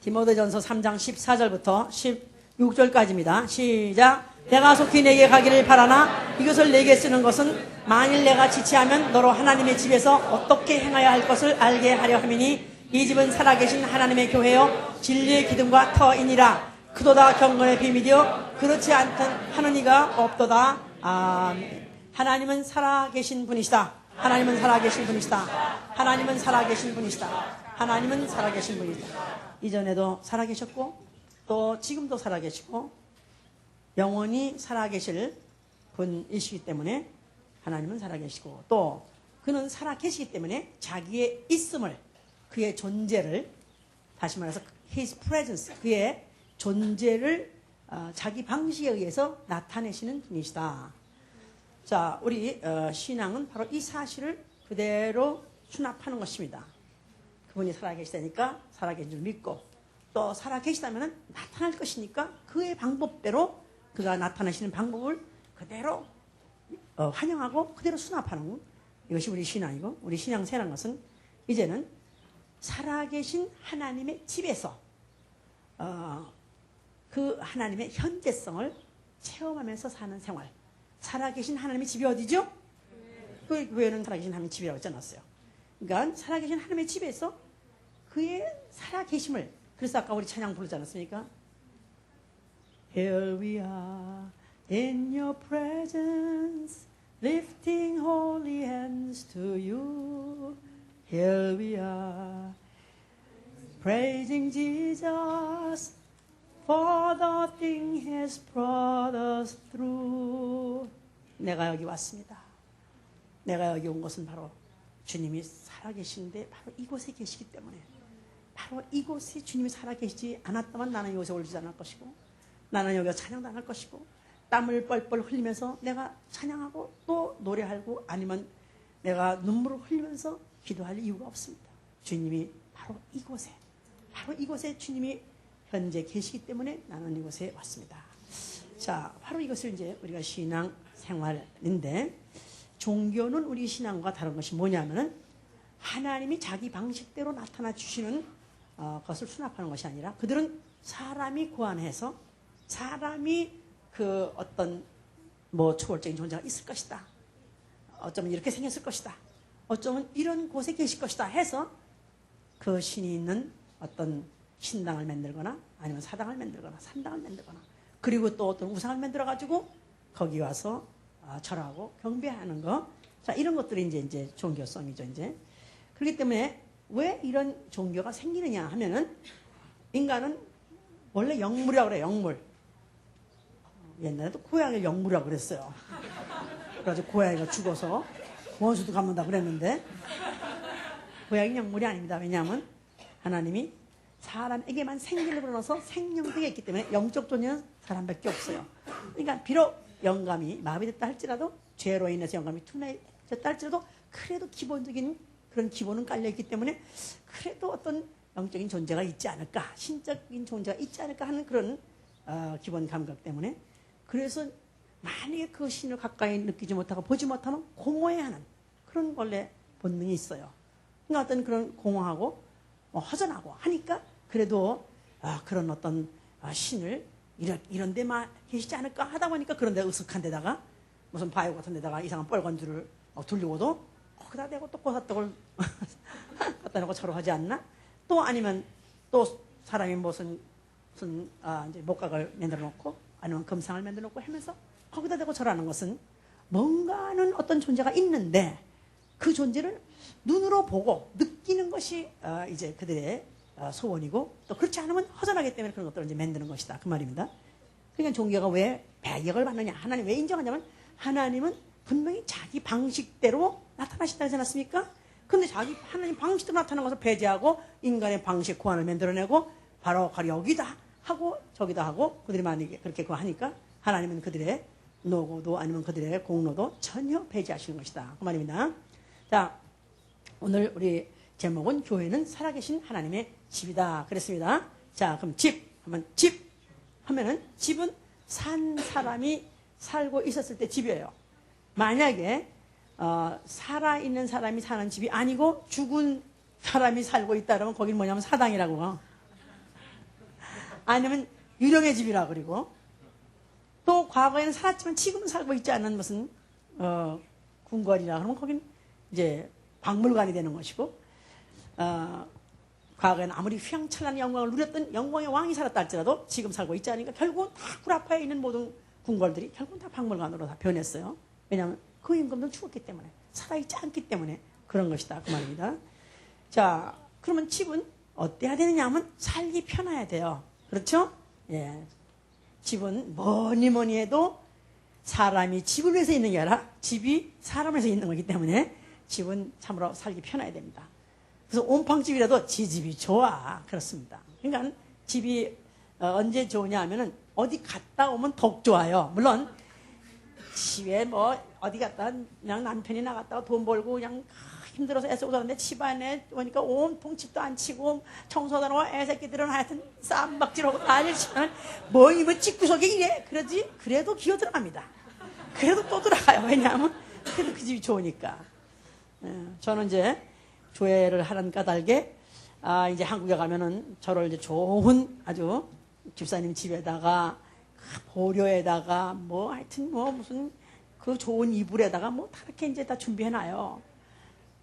디모데전서 3장 14절부터 16절까지입니다. 시작. 내가 속히 내게 가기를 바라나 이것을 내게 쓰는 것은 만일 내가 지체하면 너로 하나님의 집에서 어떻게 행하여야 할 것을 알게 하려 함이니 이 집은 살아계신 하나님의 교회요 진리의 기둥과 터이니라. 그도다 경건의 비밀이요 그렇지 않던 하는 이가 없도다. 아멘. 하나님은 살아계신 분이시다. 하나님은 살아계신 분이시다. 하나님은 살아계신 분이시다. 하나님은 살아계신 분이시다. 이전에도 살아계셨고 또 지금도 살아계시고 영원히 살아계실 분이시기 때문에 하나님은 살아계시고 또 그는 살아계시기 때문에 자기의 있음을 그의 존재를 다시 말해서 His presence 그의 존재를 자기 방식에 의해서 나타내시는 분이시다. 자, 우리 신앙은 바로 이 사실을 그대로 수납하는 것입니다. 그분이 살아계시다니까 살아계신 줄 믿고 또 살아계시다면 나타날 것이니까 그의 방법대로 그가 나타나시는 방법을 그대로 환영하고 그대로 수납하는 이것이 우리 신앙이고 우리 신앙생활한 것은 이제는 살아계신 하나님의 집에서 그 하나님의 현재성을 체험하면서 사는 생활. 살아계신 하나님의 집이 어디죠? 그 교회는 살아계신 하나님의 집이라고 했지 않았어요. 그러니까 살아계신 하나님의 집에서 그의 살아계심을 그래서 아까 우리 찬양 부르지 않았습니까? Here we are in your presence lifting holy hands to you. Here we are praising Jesus for the thing He has brought us through. 내가 여기 왔습니다. 내가 여기 온 것은 바로 주님이 살아계시는데 바로 이곳에 계시기 때문에 바로 이곳에 주님이 살아계시지 않았다면 나는 이곳에 올지 않을 것이고 나는 여기서 찬양도 안 할 것이고 땀을 뻘뻘 흘리면서 내가 찬양하고 또 노래하고 아니면 내가 눈물을 흘리면서 기도할 이유가 없습니다. 주님이 바로 이곳에 주님이 현재 계시기 때문에 나는 이곳에 왔습니다. 자, 바로 이것을 이제 우리가 신앙 생활인데 종교는 우리 신앙과 다른 것이 뭐냐면은 하나님이 자기 방식대로 나타나 주시는 것을 수납하는 것이 아니라 그들은 사람이 고안해서 사람이 그 어떤 뭐 초월적인 존재가 있을 것이다. 어쩌면 이렇게 생겼을 것이다. 어쩌면 이런 곳에 계실 것이다 해서 그 신이 있는 어떤 신당을 만들거나 아니면 사당을 만들거나 산당을 만들거나 그리고 또 어떤 우상을 만들어가지고 거기 와서 절하고 경배하는 거. 자, 이런 것들이 이제 종교성이죠, 이제. 그렇기 때문에 왜 이런 종교가 생기느냐 하면은 인간은 원래 영물이라고 그래요, 영물. 옛날에도 고양이를 영물이라고 그랬어요. 그래가지고 고양이가 죽어서 원수도 갚는다고 그랬는데 고양이 영물이 아닙니다. 왜냐하면 하나님이 사람에게만 생기를 불어넣어서 생명력이 있기 때문에 영적 존재는 사람밖에 없어요. 그러니까 비록 영감이 마비됐다 할지라도 죄로 인해서 영감이 둔해졌다 할지라도 그래도 기본적인 그런 기본은 깔려있기 때문에 그래도 어떤 영적인 존재가 있지 않을까 신적인 존재가 있지 않을까 하는 그런 기본 감각 때문에 그래서 만약에 그 신을 가까이 느끼지 못하고 보지 못하면 공허해하는 그런 원래 본능이 있어요. 그러니까 어떤 그런 공허하고 허전하고 하니까 그래도 그런 어떤 신을 이런 데만 계시지 않을까 하다 보니까 그런 데 으슥한 데다가 무슨 바위 같은 데다가 이상한 빨간줄을 둘리고도 거기다 대고 또 고사떡을 갖다 놓고 절을 하지 않나? 또 아니면 또 사람이 무슨 이제 목각을 만들어 놓고 아니면 금상을 만들어 놓고 하면서 거기다 대고 절하는 것은 뭔가는 어떤 존재가 있는데 그 존재를 눈으로 보고 느끼는 것이 이제 그들의 소원이고 또 그렇지 않으면 허전하기 때문에 그런 것들을 이제 만드는 것이다. 그 말입니다. 그러니까 종교가 왜 배격을 받느냐? 하나님 왜 인정하냐면 하나님은 분명히 자기 방식대로 나타나신다 하지 않았습니까? 근데 자기 하나님 방식대로 나타나는 것을 배제하고 인간의 방식 고안을 만들어내고 바로 여기다 하고 저기다 하고 그들이 만약에 그렇게 그거 하니까 하나님은 그들의 노고도 아니면 그들의 공로도 전혀 배제하시는 것이다. 그 말입니다. 자, 오늘 우리 제목은 교회는 살아계신 하나님의 집이다. 그랬습니다. 자, 그럼 집 하면은 집은 산 사람이 살고 있었을 때 집이에요. 만약에 살아있는 사람이 사는 집이 아니고 죽은 사람이 살고 있다 그러면 거기는 뭐냐면 사당이라고. 아니면 유령의 집이라 그리고 또 과거에는 살았지만 지금은 살고 있지 않는 무슨 궁궐이라 그러면 거긴 이제 박물관이 되는 것이고 과거에는 아무리 휘황찬란한 영광을 누렸던 영광의 왕이 살았다 할지라도 지금 살고 있지 않으니까 결국은 다 구라파에 있는 모든 궁궐들이 결국은 다 박물관으로 다 변했어요. 왜냐하면 그 임금들은 죽었기 때문에 살아있지 않기 때문에 그런 것이다 그 말입니다. 자, 그러면 집은 어때야 되느냐 하면 살기 편해야 돼요. 그렇죠? 예. 집은 뭐니 해도 사람이 집을 위해서 있는 게 아니라 집이 사람을 위해서 있는 거기 때문에 집은 참으로 살기 편해야 됩니다. 그래서 온팡집이라도 지 집이 좋아. 그렇습니다. 그러니까 집이 언제 좋으냐 하면은 어디 갔다 오면 더욱 좋아요. 물론 집에 뭐 어디 갔다 그냥 남편이 나갔다가 돈 벌고 그냥 힘들어서 애쓰고 사는데 집안에 오니까 온통 집도 안 치고 청소도 안 하고 애새끼들은 하여튼 쌈박질하고 난리를 치면 뭐 이거 집구석에 이래 그러지 그래도 기어 들어갑니다. 그래도 또 들어가요. 왜냐하면 그래도 그 집이 좋으니까. 저는 이제 교회를 하는 까닭에 이제 한국에 가면은 저를 이제 좋은 아주 집사님 집에다가 보료에다가 뭐 하여튼 뭐 무슨 그 좋은 이불에다가 뭐 다 이렇게 이제 다 준비해놔요.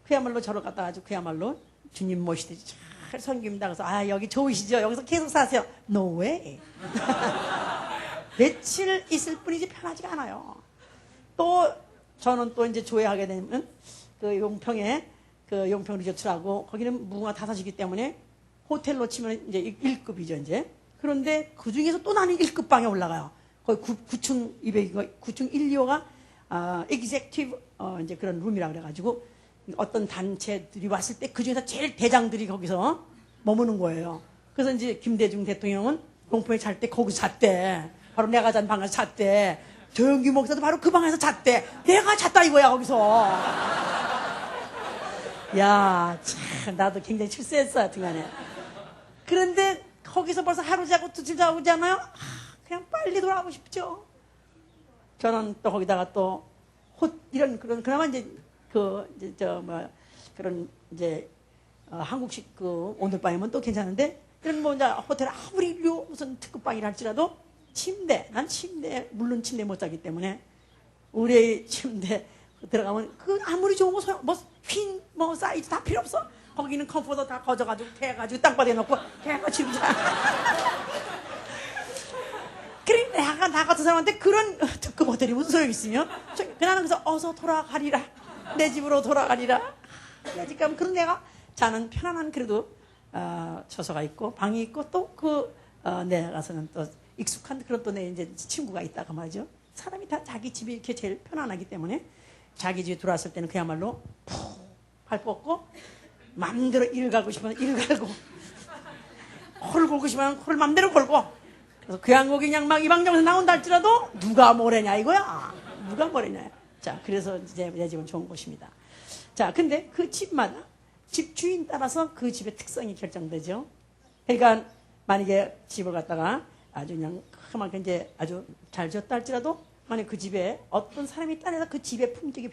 그야말로 저를 갖다 아주 그야말로 주님 모시듯이 잘 섬깁니다. 그래서 여기 좋으시죠? 여기서 계속 사세요. No way. 며칠 있을 뿐이지 편하지가 않아요. 또 저는 또 이제 조회하게 되면 그 용평에 그 용평 리조트라고 거기는 무궁화 다섯이기 때문에 호텔로 치면 이제 1급이죠 이제. 그런데 그 중에서 또 나는 1급 방에 올라가요. 거기 9층 9층 1, 2호가 executive 이제 그런 룸이라 그래가지고 어떤 단체들이 왔을 때 그 중에서 제일 대장들이 거기서 머무는 거예요. 그래서 이제 김대중 대통령은 용평에 잘 때 거기서 잤대. 바로 내가 잔 방에서 잤대. 조영기 목사도 바로 그 방에서 잤대. 내가 잤다 이거야 거기서. 야, 참 나도 굉장히 출세했어 하여튼간에. 그런데 거기서 벌써 하루 자고 두칠 자고 자나요? 그냥 빨리 돌아가고 싶죠. 저는 또 거기다가 또 이런 그런 그나마 이제 그런 이제 한국식 그 오늘 밤이면 또 괜찮은데 이런 뭐 이제 호텔 아무리 무슨 특급 방이라 할지라도 난 침대 물론 침대 못 자기 때문에 우리 침대 들어가면 그 아무리 좋은 거 뭐 사이즈 다 필요 없어. 거기는 컴포터 다 거져가지고 태가지고 땅바닥에 놓고 걔가 지금 자. 그래 내가 나 같은 사람한테 그런 특급 호텔이 무슨 소용이 있으며 나는 그래서 어서 돌아가리라 내 집으로 돌아가리라. 내 집 가면 그런 내가 자는 편안한 그래도 처소가 있고 방이 있고 또 내 가서는 또 익숙한 그런 또 내 이제 친구가 있다고 말이죠. 사람이 다 자기 집이 이렇게 제일 편안하기 때문에 자기 집에 들어왔을 때는 그야말로 푹 발 뻗고 맘대로 일 가고 싶으면 일 가고 홀 걸고 싶으면 홀 맘대로 걸고 그래서 그 양곡이 그냥 막 이 방정에서 나온다 할지라도 누가 뭐래냐 이거야. 누가 뭐래냐. 자, 그래서 이제 내 집은 좋은 곳입니다. 자, 근데 그 집마다 집 주인 따라서 그 집의 특성이 결정되죠. 그러니까 만약에 집을 갖다가 아주 그냥 그만큼 이제 아주 잘 지었다 할지라도 만약 그 집에 어떤 사람이 따라서 그 집의 품격이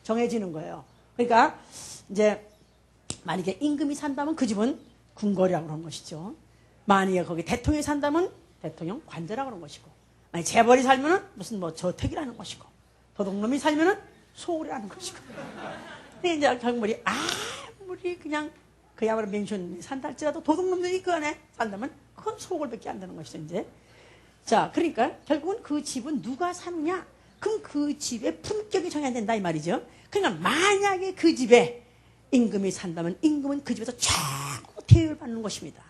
정해지는 거예요. 그러니까 이제 만약에 임금이 산다면 그 집은 궁궐이라고 그러는 것이죠. 만약에 거기 대통령이 산다면 대통령 관저라고 그러는 것이고 만약에 재벌이 살면은 무슨 뭐 저택이라는 것이고 도둑놈이 살면은 소울이라는 것이고 근데 이제 경물이 아무리 그냥 그야말로 맨션이 산다 할지라도 도둑놈들이 그 안에 산다면 그건 소굴밖에 안 되는 것이죠 이제. 자, 그러니까 결국은 그 집은 누가 사느냐? 그럼 그 집의 품격이 정해야 된다 이 말이죠. 그러니까 만약에 그 집에 임금이 산다면 임금은 그 집에서 최고 대우를 받는 것입니다.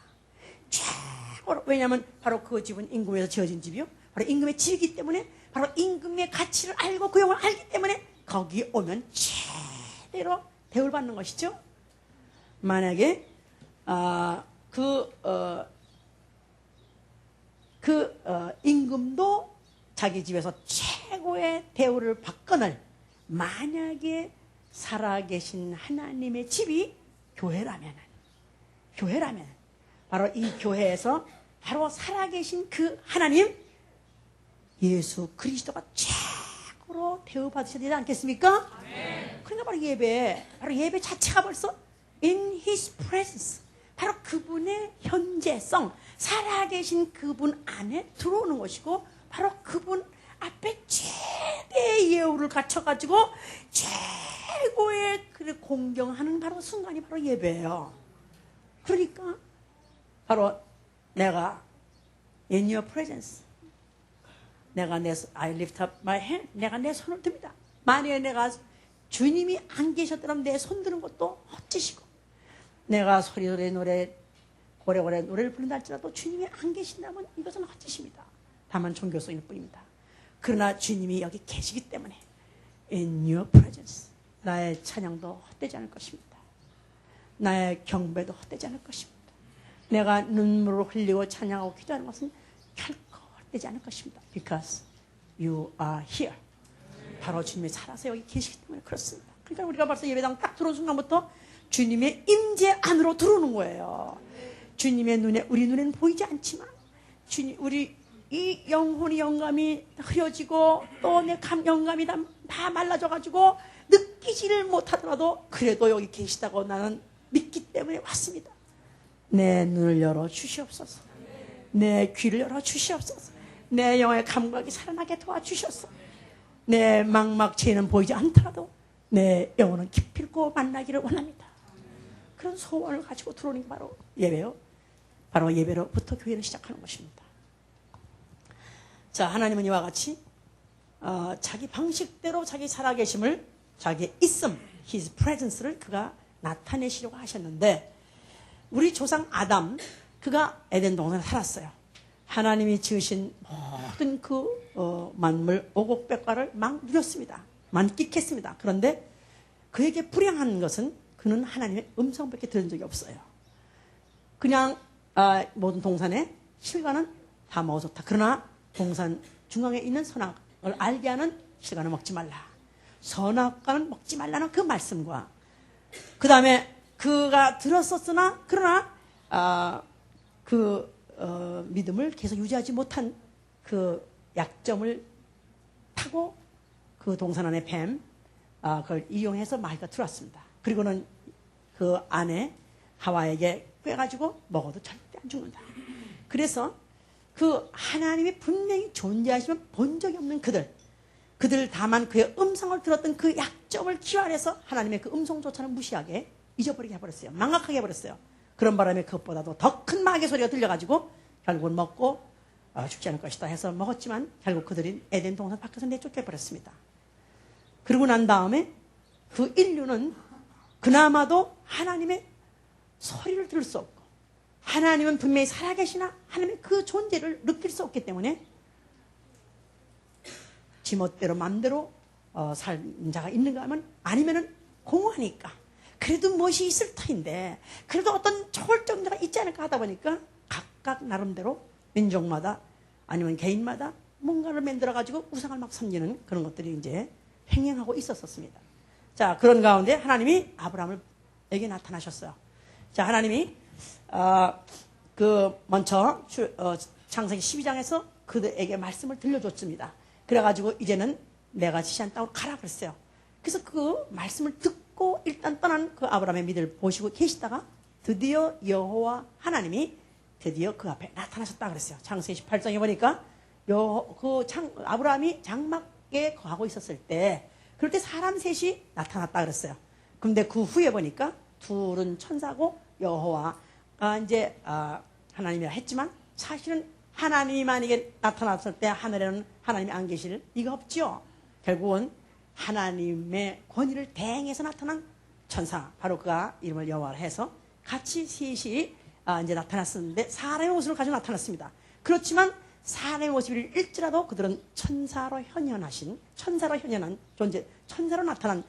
최고로. 왜냐하면 바로 그 집은 임금에서 지어진 집이요. 바로 임금의 집이기 때문에 바로 임금의 가치를 알고 그 영을 알기 때문에 거기 오면 제대로 대우를 받는 것이죠. 만약에 임금도 자기 집에서 최고의 대우를 받거늘 만약에 살아계신 하나님의 집이 교회라면 바로 이 교회에서 바로 살아계신 그 하나님 예수 그리스도가 최고로 대우받으셔야 되지 않겠습니까? 네. 그러니까 바로 예배 자체가 벌써 in His presence 바로 그분의 현재성, 살아계신 그분 안에 들어오는 것이고, 바로 그분 앞에 최대의 예우를 갖춰가지고 최고의 그를 공경하는 바로 순간이 바로 예배예요. 그러니까 바로 내가 in your presence, 내가 I lift up my hand, 내가 내 손을 듭니다. 만약에 내가 주님이 안 계셨더라면 내 손 드는 것도 헛짓이고, 내가 소리소리 노래 고래고래 노래를 부른다 할지라도 주님이 안 계신다면 이것은 헛짓입니다. 다만 종교성일 뿐입니다. 그러나 주님이 여기 계시기 때문에 in your presence, 나의 찬양도 헛되지 않을 것입니다. 나의 경배도 헛되지 않을 것입니다. 내가 눈물을 흘리고 찬양하고 기도하는 것은 결코 헛되지 않을 것입니다. Because you are here. 바로 주님이 살아서 여기 계시기 때문에 그렇습니다. 그러니까 우리가 벌써 예배당 딱 들어온 순간부터 주님의 임재 안으로 들어오는 거예요. 주님의 눈에, 우리 눈에는 보이지 않지만 주님, 우리 이 영혼의 영감이 흐려지고 또 내 영감이 다 말라져가지고 느끼지를 못하더라도 그래도 여기 계시다고 나는 믿기 때문에 왔습니다. 내 눈을 열어 주시옵소서. 내 귀를 열어 주시옵소서. 내 영의 감각이 살아나게 도와주셔서 내 망막체에는 보이지 않더라도 내 영혼은 기필코 만나기를 원합니다. 그런 소원을 가지고 들어오는 게 바로 예배요. 바로 예배로부터 교회는 시작하는 것입니다. 자, 하나님은 이와 같이 자기 방식대로 자기 살아계심을, 자기의 있음, His presence를 그가 나타내시려고 하셨는데, 우리 조상 아담, 그가 에덴 동산에 살았어요. 하나님이 지으신 모든 그 만물 오곡백과를 막 누렸습니다. 만끽했습니다. 그런데 그에게 불행한 것은 그는 하나님의 음성밖에 들은 적이 없어요. 그냥 모든 동산의 실과는 다 먹어줬다. 그러나 동산 중앙에 있는 선악을 알게 하는 실과는 먹지 말라. 선악과는 먹지 말라는 그 말씀과, 그 다음에 그가 들었었으나 그러나 믿음을 계속 유지하지 못한 그 약점을 타고 그 동산 안에 뱀, 그걸 이용해서 마귀가 들어왔습니다. 그리고는 그 안에 하와에게 꿰가지고 먹어도 절대 안 죽는다. 그래서 그 하나님이 분명히 존재하시면 본 적이 없는 그들 다만 그의 음성을 들었던 그 약점을 기활해서 하나님의 그 음성조차는 무시하게 잊어버리게 해버렸어요. 망각하게 해버렸어요. 그런 바람에 그것보다도 더 큰 마귀 소리가 들려가지고 결국은 먹고 죽지 않을 것이다 해서 먹었지만 결국 그들이 에덴 동산 밖에서 내쫓겨버렸습니다. 그러고 난 다음에 그 인류는 그나마도 하나님의 소리를 들을 수 없고, 하나님은 분명히 살아계시나 하나님의 그 존재를 느낄 수 없기 때문에 지멋대로 맘대로 살 자가 있는가 하면, 아니면은 공허하니까 그래도 무엇이 있을 터인데 그래도 어떤 초월정자가 있지 않을까 하다 보니까 각각 나름대로 민족마다 아니면 개인마다 뭔가를 만들어가지고 우상을 막 섬기는 그런 것들이 이제 횡행하고 있었습니다. 자, 그런 가운데 하나님이 아브라함에게 나타나셨어요. 자, 하나님이 먼저 창세기 12장에서 그들에게 말씀을 들려줬습니다. 그래가지고 이제는 내가 지시한 땅으로 가라 그랬어요. 그래서 그 말씀을 듣고 일단 떠난 그 아브라함의 믿음을 보시고 계시다가 드디어 여호와 하나님이 드디어 그 앞에 나타나셨다 그랬어요. 창세기 18장에 보니까 아브라함이 장막에 거하고 있었을 때, 그럴 때 사람 셋이 나타났다 그랬어요. 근데 그 후에 보니까 둘은 천사고 여호와가 이제 하나님이라 했지만, 사실은 하나님만에게 나타났을 때 하늘에는 하나님이 안 계실 리가 없죠. 결국은 하나님의 권위를 대행해서 나타난 천사, 바로 그가 이름을 여호와라 해서 같이 셋이 이제 나타났었는데 사람의 모습을 가지고 나타났습니다. 그렇지만 사람의 모습을 잃지라도 그들은 천사로 현현한 존재, 천사로 나타난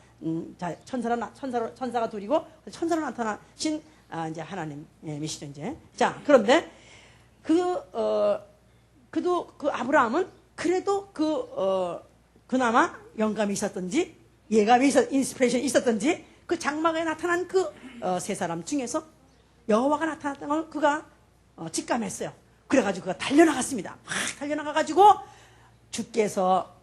천사가 둘이고 천사로 나타나신 이제 하나님이시죠 이제. 자, 그런데 그도 아브라함은 그래도 그나마 영감이 있었던지 예감이 인스피레이션이 있었던지 그 장막에 나타난 그 세 사람 중에서 여호와가 나타났다는 걸 그가 직감했어요. 그래가지고 그가 달려나갔습니다. 막 달려나가가지고 주께서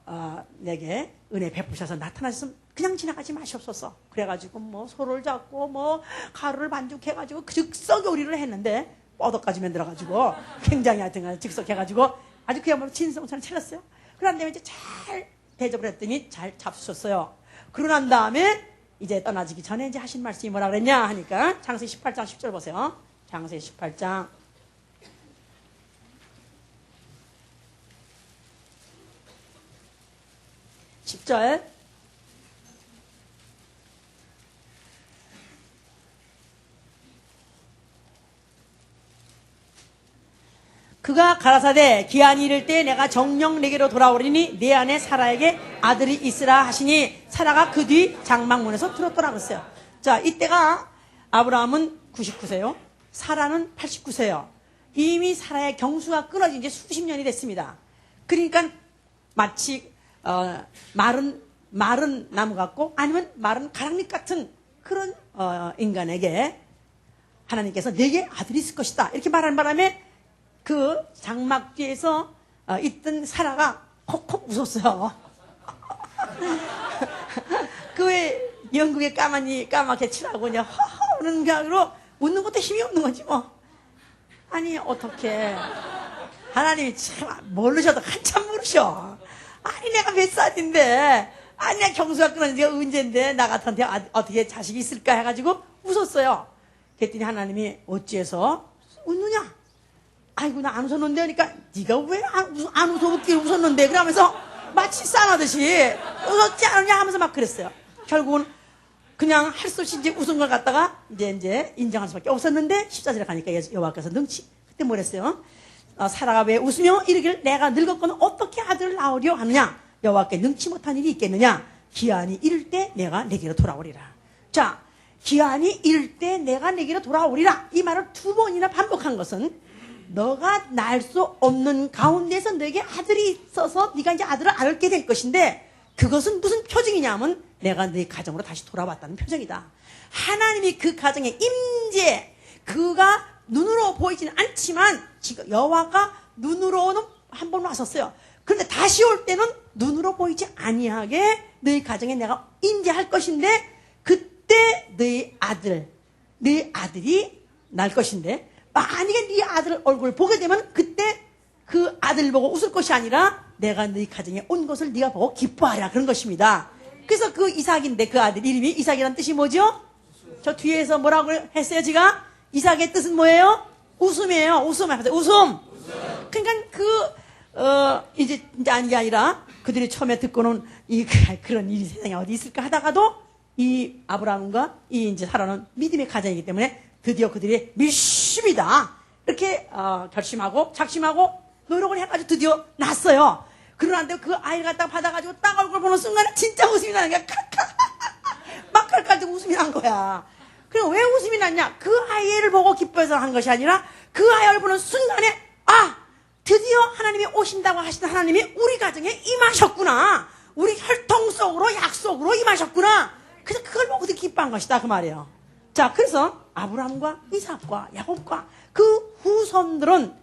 내게 은혜 베푸셔서 나타나셨으면 그냥 지나가지 마시옵소서. 그래가지고 뭐 소를 잡고 뭐 가루를 반죽해가지고 즉석 요리를 했는데 뻐덕까지 만들어가지고 굉장히 하여튼 즉석해가지고 아주 그야말로 진성찬을 차렸어요. 그런 다음에 이제 잘 대접을 했더니 잘 잡수셨어요. 그러고 난 다음에 이제 떠나지기 전에 이제 하신 말씀이 뭐라 그랬냐 하니까 창세기 18장 10절 보세요. 창세기 18장 10절. 그가 가라사대 기한이 이를 때 내가 정녕 내게로 돌아오리니 내 안에 사라에게 아들이 있으라 하시니 사라가 그 뒤 장막문에서 들었더라 그랬어요. 자, 이때가 아브라함은 99세요. 사라는 89세요. 이미 사라의 경수가 끊어진 지 수십 년이 됐습니다. 그러니까 마치 마른 나무 같고 아니면 마른 가랑잎 같은 그런 인간에게 하나님께서 내게 아들이 있을 것이다 이렇게 말하는 바람에 그 장막 뒤에서 있던 사라가 콕콕 웃었어요. 그 왜 영국의 까맣게 칠하고 그냥 허허 우는 격으로 웃는 것도 힘이 없는 거지 뭐. 아니 어떻게 하나님이 참 모르셔도 한참 모르셔. 아니 내가 몇 살인데 아니 내가 경수가 끊어진 지가 언젠데 나 같은데 어떻게 자식이 있을까 해가지고 웃었어요. 그랬더니 하나님이 어찌해서 웃느냐. 아이고 나 안 웃었는데 하니까 네가 왜 안 웃어먹기를 웃었는데 그러면서 마치 싸나듯이 웃었지 않느냐 하면서 막 그랬어요. 결국은 그냥 할 수 없이 이제 웃은 걸 갖다가 이제 인정할 수밖에 없었는데 14절에 가니까 여호와께서 능치 그때 뭐랬어요? 사라가 왜 웃으며 이르기를 내가 늙었거늘 어떻게 아들을 낳으려 하느냐. 여호와께 능치 못한 일이 있겠느냐. 기한이 이를 때 내가 내게로 돌아오리라. 자, 기한이 이를 때 내가 내게로 돌아오리라 이 말을 2번이나 반복한 것은 너가 날 수 없는 가운데서 너에게 아들이 있어서 네가 이제 아들을 얻게 될 것인데 그것은 무슨 표징이냐면 내가 네 가정으로 다시 돌아왔다는 표징이다. 하나님이 그 가정에 임재 그가 눈으로 보이지는 않지만 지금 여호와가 눈으로는 한 번 왔었어요. 그런데 다시 올 때는 눈으로 보이지 아니하게 너희 가정에 내가 임재할 것인데 그때 너희 아들이 날 것인데 만약에 네 아들 얼굴을 보게 되면 그때 그 아들 보고 웃을 것이 아니라 내가 너희 가정에 온 것을 네가 보고 기뻐하라 그런 것입니다. 그래서 그 이삭인데 그 아들 이름이 이삭이라는 뜻이 뭐죠? 저 뒤에서 뭐라고 했어요 제가? 이삭의 뜻은 뭐예요? 웃음이에요. 웃음. 그러니까 이제 아니 아니라 그들이 처음에 듣고는 그런 일이 세상에 어디 있을까 하다가도 이 아브라함과 이 이제 사라는 믿음의 가정이기 때문에 드디어 그들이 믿습니다. 이렇게 결심하고 작심하고 노력을 해가지고 드디어 낳았어요. 그러는데 그 아이를 갖다가 받아가지고 딱 얼굴 보는 순간에 진짜 웃음이 나는 거야. 막 깔깔대고 웃음이 난 거야. 그럼 왜 웃음이 났냐? 그 아이를 보고 기뻐해서 한 것이 아니라 그 아이를 보는 순간에 드디어 하나님이 오신다고 하시는 하나님이 우리 가정에 임하셨구나. 우리 혈통 속으로 약속으로 임하셨구나. 그래서 그걸 보고 되게 기뻐한 것이다 그 말이에요. 자, 그래서 아브라함과 이삭과 야곱과 그 후손들은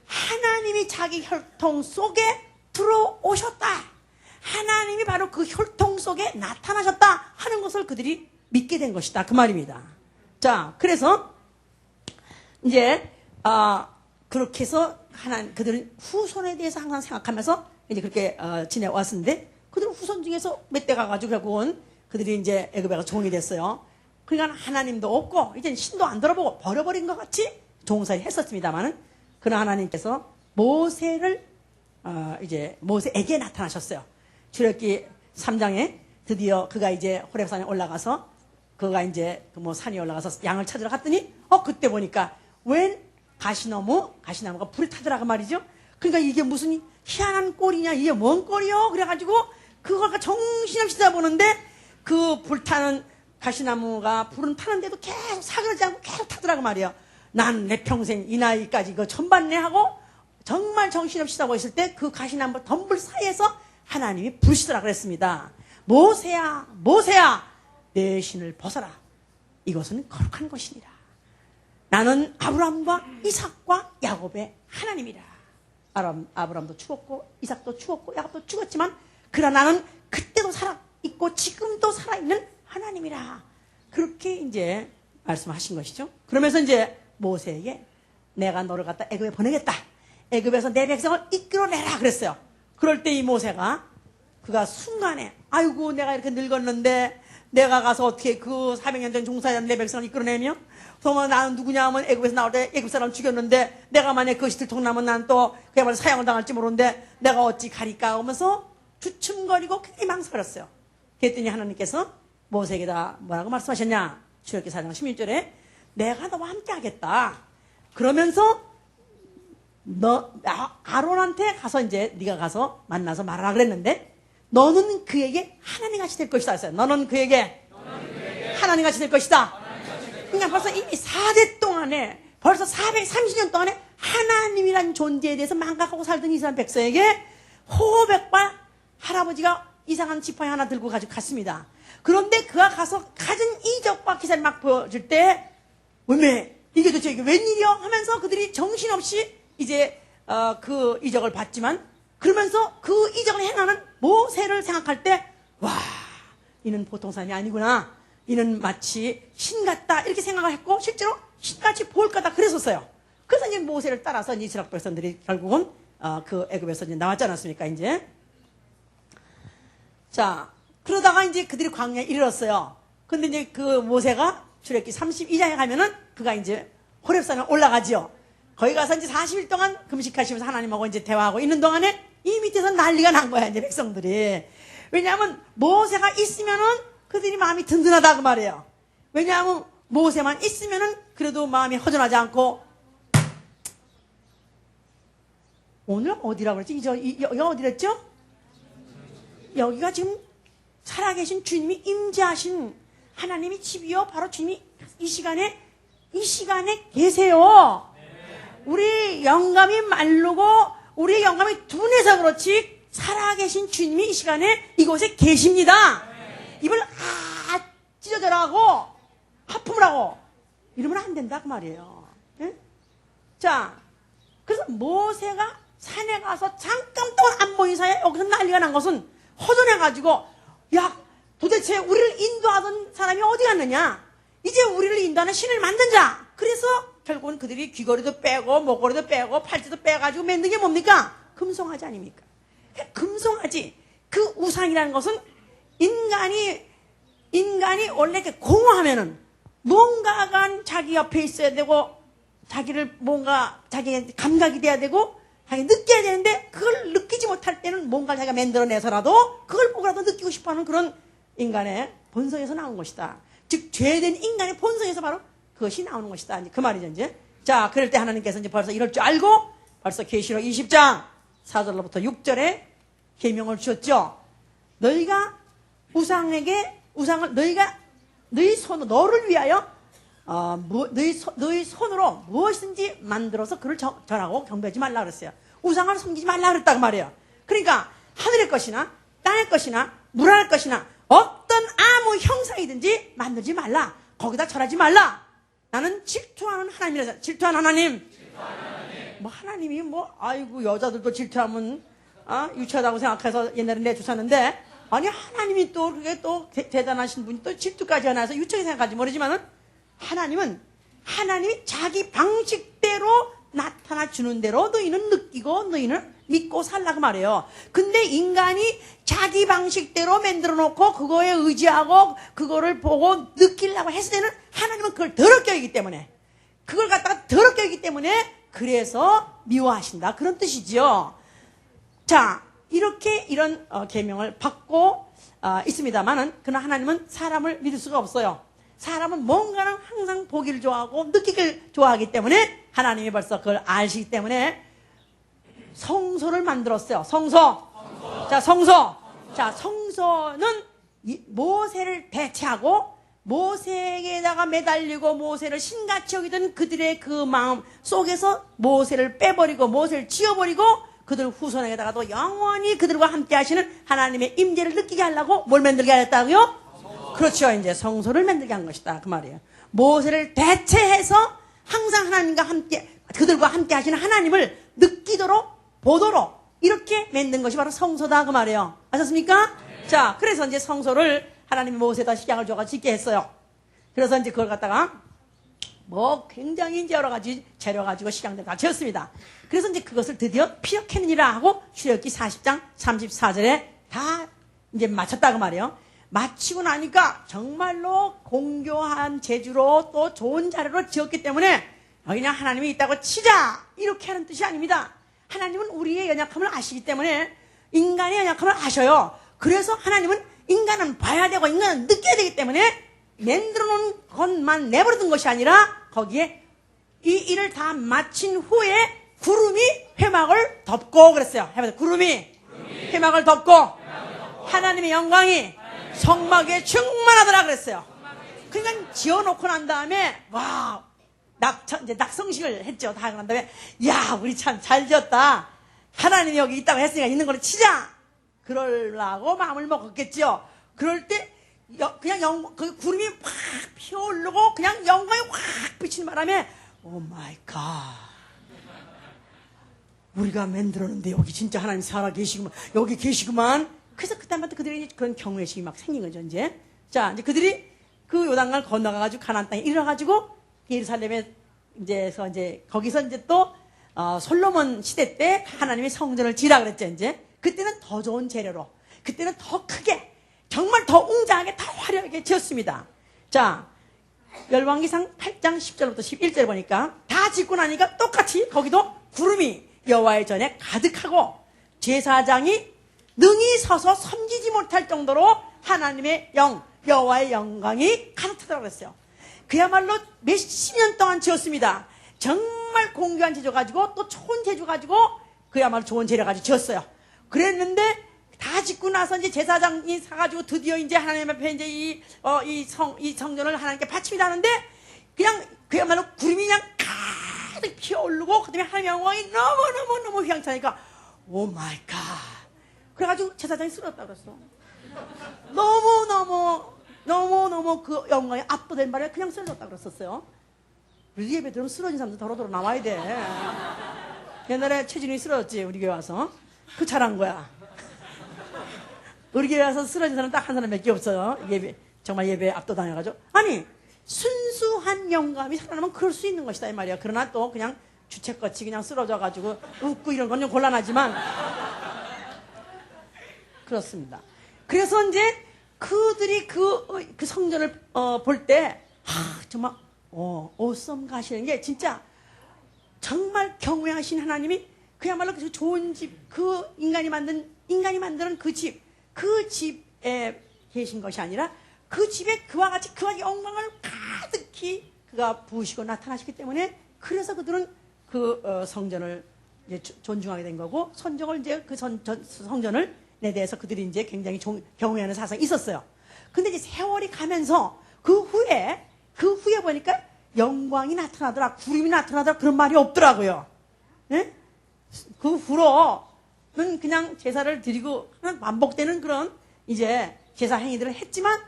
하나님이 자기 혈통 속에 들어오셨다. 하나님이 바로 그 혈통 속에 나타나셨다 하는 것을 그들이 믿게 된 것이다 그 말입니다. 자, 그래서 이제 그렇게 해서 그들은 후손에 대해서 항상 생각하면서 이제 그렇게 지내왔었는데 그들은 후손 중에서 몇 대 가가지고 결국은 그들이 이제 애굽에 가서 종이 됐어요. 그러니까 하나님도 없고 이제 신도 안 들어보고 버려버린 것 같이 종살이 했었습니다만은 그러나 하나님께서 모세를 이제 모세에게 나타나셨어요. 출애굽기 3장에 드디어 그가 이제 호렙산에 올라가서 그가 이제 그 뭐 산에 올라가서 양을 찾으러 갔더니 그때 보니까 웬 가시나무가 불이 타더라고 말이죠. 그러니까 이게 무슨 희한한 꼴이냐 이게 뭔 꼴이요? 그래가지고 그걸 정신없이 쳐다보는데 그 불타는 가시나무가 불은 타는데도 계속 사그러지 않고 계속 타더라고 말이에요. 난 내 평생 이 나이까지 이거 처음 봤네 하고 정말 정신없이 자고 있을 때 그 가시나무 덤불 사이에서 하나님이 부르시더라 그랬습니다. 모세야 내 신을 벗어라. 이것은 거룩한 것이니라. 나는 아브라함과 이삭과 야곱의 하나님이라. 아브라함도 죽었고 이삭도 죽었고 야곱도 죽었지만 그러나 나는 그때도 있고 지금도 살아있는 하나님이라. 그렇게 이제 말씀하신 것이죠. 그러면서 이제 모세에게 내가 너를 갖다 애굽에 보내겠다. 애굽에서 내 백성을 이끌어내라 그랬어요. 그럴 때 이 모세가 그가 순간에 아이고 내가 이렇게 늙었는데 내가 가서 어떻게 그 400년 전 종사한 내 백성을 이끌어내며 그러면 나는 누구냐 하면 애굽에서 나올 때 애굽 사람 죽였는데 내가 만약에 그것이 들통나면 난 또 그야말로 사형을 당할지 모르는데 내가 어찌 가릴까 하면서 주춤거리고 굉장히 망설였어요. 그랬더니 하나님께서 모세에게다 뭐라고 말씀하셨냐. 출애굽기 4장 16절에 내가 너와 함께 하겠다. 그러면서 너 아론한테 가서 이제 네가 가서 만나서 말하라 그랬는데 너는 그에게 하나님같이 될 것이다 했어요. 너는 그에게 하나님같이 될 것이다. 그러니까 벌써 이미 4대 동안에 벌써 430년 동안에 하나님이란 존재에 대해서 망각하고 살던 이스라엘 백성에게 호백과 할아버지가 이상한 지팡이 하나 들고 가지고 갔습니다. 그런데 그가 가서 가진 이적과 기사를 막 보여줄 때 왜 이게 도대체 이게 웬일이야 하면서 그들이 정신없이 이제 그 이적을 봤지만 그러면서 그 이적을 행하는 모세를 생각할 때 와 이는 보통 사람이 아니구나. 이는 마치 신 같다 이렇게 생각을 했고 실제로 신같이 보일 거다 그랬었어요. 그래서 이제 모세를 따라서 이스라엘 백성들이 결국은 그 애굽에서 이제 나왔지 않았습니까 이제. 자 그러다가 이제 그들이 광야에 이르렀어요. 근데 이제 그 모세가 출애굽기 32장에 가면은 그가 이제 호렙산에 올라가지요. 거기 가서 이제 40일 동안 금식하시면서 하나님하고 이제 대화하고 있는 동안에 이 밑에서 난리가 난 거야 이제 백성들이. 왜냐하면 모세가 있으면은 그들이 마음이 든든하다 그 말이에요. 왜냐하면 모세만 있으면은 그래도 마음이 허전하지 않고. 오늘 어디라고 그랬지? 여기가 어디랬죠? 여기가 지금 살아계신 주님이 임재하신 하나님이 집이요 바로 주님이 이 시간에 계세요. 우리 영감이 마르고 우리 영감이 둔해서 그렇지 살아계신 주님이 이 시간에 이곳에 계십니다. 입을 찢어져라고 하품을 하고 이러면 안 된다 그 말이에요. 네? 자 그래서 모세가 산에 가서 잠깐 동안 안 보인 사이에 여기서 난리가 난 것은 허전해가지고 야 도대체 우리를 인도하던 사람이 어디 갔느냐. 이제 우리를 인도하는 신을 만든 자. 그래서 결국은 그들이 귀걸이도 빼고 목걸이도 빼고 팔찌도 빼가지고 만든 게 뭡니까? 금송아지 아닙니까? 금송아지. 그 우상이라는 것은 인간이 원래 이렇게 공허하면은 뭔가가 자기 옆에 있어야 되고 자기를 뭔가 자기의 감각이 돼야 되고 자기 느껴야 되는데 그걸 느끼지 못할 때는 뭔가 자기가 만들어내서라도 그걸 보고라도 느끼고 싶어하는 그런 인간의 본성에서 나온 것이다. 즉 죄된 인간의 본성에서 바로 그것이 나오는 것이다. 그 말이죠 이제. 자 그럴 때 하나님께서 이제 벌써 이럴 줄 알고 벌써 계시록 20장 4절로부터 6절에 계명을 주셨죠. 너희가 우상을 너희 손으로 너를 위하여 너희 손으로 무엇인지 만들어서 그를 전하고 경배하지 말라 그랬어요. 우상을 섬기지 말라 그랬다고 말이에요. 그러니까 하늘의 것이나 땅의 것이나 물 아래 것이나 어떤 아무 형상이든지 만들지 말라. 거기다 절하지 말라. 나는 질투하는 하나님이라서. 질투하는 하나님. 뭐 하나님이 아이고 여자들도 질투하면 유치하다고 생각해서 옛날에 내주셨는데 아니 하나님이 또 그게 또 대단하신 분이 또 질투까지 하나 해서 유치하게 생각할지 모르지만은 하나님이 자기 방식대로 나타나 주는 대로 너희는 느끼고 너희는 믿고 살라고 말해요. 근데 인간이 자기 방식대로 만들어 놓고 그거에 의지하고 그거를 보고 느끼려고 했을 때는 하나님은 그걸 더럽게 여기기 때문에 그걸 갖다가 더럽게 여기기 때문에 그래서 미워하신다 그런 뜻이죠. 자 이렇게 이런 계명을 받고 있습니다만은 그러나 하나님은 사람을 믿을 수가 없어요. 사람은 뭔가는 항상 보기를 좋아하고 느끼기를 좋아하기 때문에 하나님이 벌써 그걸 아시기 때문에 성소를 만들었어요. 성소. 자, 성소. 자, 성소는 모세를 대체하고 모세에게다가 매달리고 모세를 신같이 여기던 그들의 그 마음 속에서 모세를 빼버리고 모세를 지워버리고 그들 후손에게다가도 영원히 그들과 함께 하시는 하나님의 임재를 느끼게 하려고 뭘 만들게 하였다고요? 그렇죠. 이제 성소를 만들게 한 것이다. 그 말이에요. 모세를 대체해서 항상 하나님과 함께, 그들과 함께 하시는 하나님을 느끼도록, 보도록, 이렇게 만든 것이 바로 성소다. 그 말이에요. 아셨습니까? 자, 그래서 이제 성소를 하나님이 모세에다 식양을 줘가지고 짓게 했어요. 그래서 이제 그걸 갖다가 뭐 굉장히 이제 여러 가지 재료 가지고 식양들 다 지었습니다. 그래서 이제 그것을 드디어 피력했느니라 하고 출애굽기 40장 34절에 다 이제 마쳤다 그 말이에요. 마치고 나니까 정말로 공교한 재주로 또 좋은 자료로 지었기 때문에 그냥 하나님이 있다고 치자 이렇게 하는 뜻이 아닙니다. 하나님은 우리의 연약함을 아시기 때문에 인간의 연약함을 아셔요. 그래서 하나님은 인간은 봐야 되고 인간은 느껴야 되기 때문에 만들어 놓은 것만 내버려둔 것이 아니라 거기에 이 일을 다 마친 후에 구름이 회막을 덮고 그랬어요. 구름이 회막을 덮고 하나님의 영광이 성막에 충만하더라 그랬어요. 그러니까 지어놓고 난 다음에 와 이제 낙성식을 했죠. 다 하고 난 다음에 야 우리 참 잘 지었다. 하나님이 여기 있다고 했으니까 있는 걸로 치자. 그러려고 마음을 먹었겠죠. 그럴 때 그냥 그 구름이 확 피어오르고 그냥 영광이 확 비치는 바람에 오 마이 갓 우리가 만들었는데 여기 진짜 하나님 살아 계시구만 여기 계시구만. 그래서 그때부터 그들이 그런 경외의식이 막 생긴 거죠. 이제 자 이제 그들이 그 요단강을 건너가가지고 가나안 땅에 이르러가지고 예루살렘에 이제 거기서 이제 또 솔로몬 시대 때 하나님이 성전을 지으라 그랬죠. 이제 그때는 더 좋은 재료로 그때는 더 크게 정말 더 웅장하게 더 화려하게 지었습니다. 자 열왕기상 8장 10절부터 11절 보니까 다 짓고 나니까 똑같이 거기도 구름이 여호와의 전에 가득하고 제사장이 능히 서서 섬기지 못할 정도로 하나님의 여호와의 영광이 가득하다고 그랬어요. 그야말로 몇십 년 동안 지었습니다. 정말 공교한 재료 가지고 또 좋은 재료 가지고 그야말로 좋은 재료 가지고 지었어요. 그랬는데 다 짓고 나서 이제 제사장이 사가지고 드디어 이제 하나님 앞에 이제 이 성전을 하나님께 바칩니다 하는데 그냥 그야말로 구름이 그냥 가득 피어오르고 그 다음에 하나님의 영광이 너무너무 휘황찬하니까 오 마이 갓 그래가지고 제사장이 쓰러졌다 그랬어. 너무너무 그 영광에 압도된 말에 그냥 쓰러졌다 그랬었어요. 우리 예배 들으면 쓰러진 사람들 더러더러 나와야 돼. 옛날에 최진이 쓰러졌지 우리 교회 와서. 그 잘한 거야. 우리 교회 와서 쓰러진 사람 딱 한 사람 몇 개 없어요. 정말 예배에 압도당해가지고. 아니 순수한 영감이 살아나면 그럴 수 있는 것이다 이 말이야. 그러나 또 그냥 주책같이 그냥 쓰러져가지고 웃고 이런 건 좀 곤란하지만 그렇습니다. 그래서 이제 그들이 그 성전을 볼 때 정말 awesome 가시는 게 진짜 정말 경외하신 하나님이 그야말로 그 좋은 집, 그 인간이 만드는 그 집에 계신 것이 아니라 그 집에 그와 같이 그와 영광을 가득히 그가 부으시고 나타나시기 때문에 그래서 그들은 그 성전을 이제 존중하게 된 거고 선정을 이제 그 성전을 에 대해서 그들이 이제 굉장히 경외하는 사상이 있었어요. 근데 이제 세월이 가면서 그 후에 보니까 영광이 나타나더라, 구름이 나타나더라 그런 말이 없더라고요. 네? 그 후로는 그냥 제사를 드리고 반복되는 그런 이제 제사 행위들을 했지만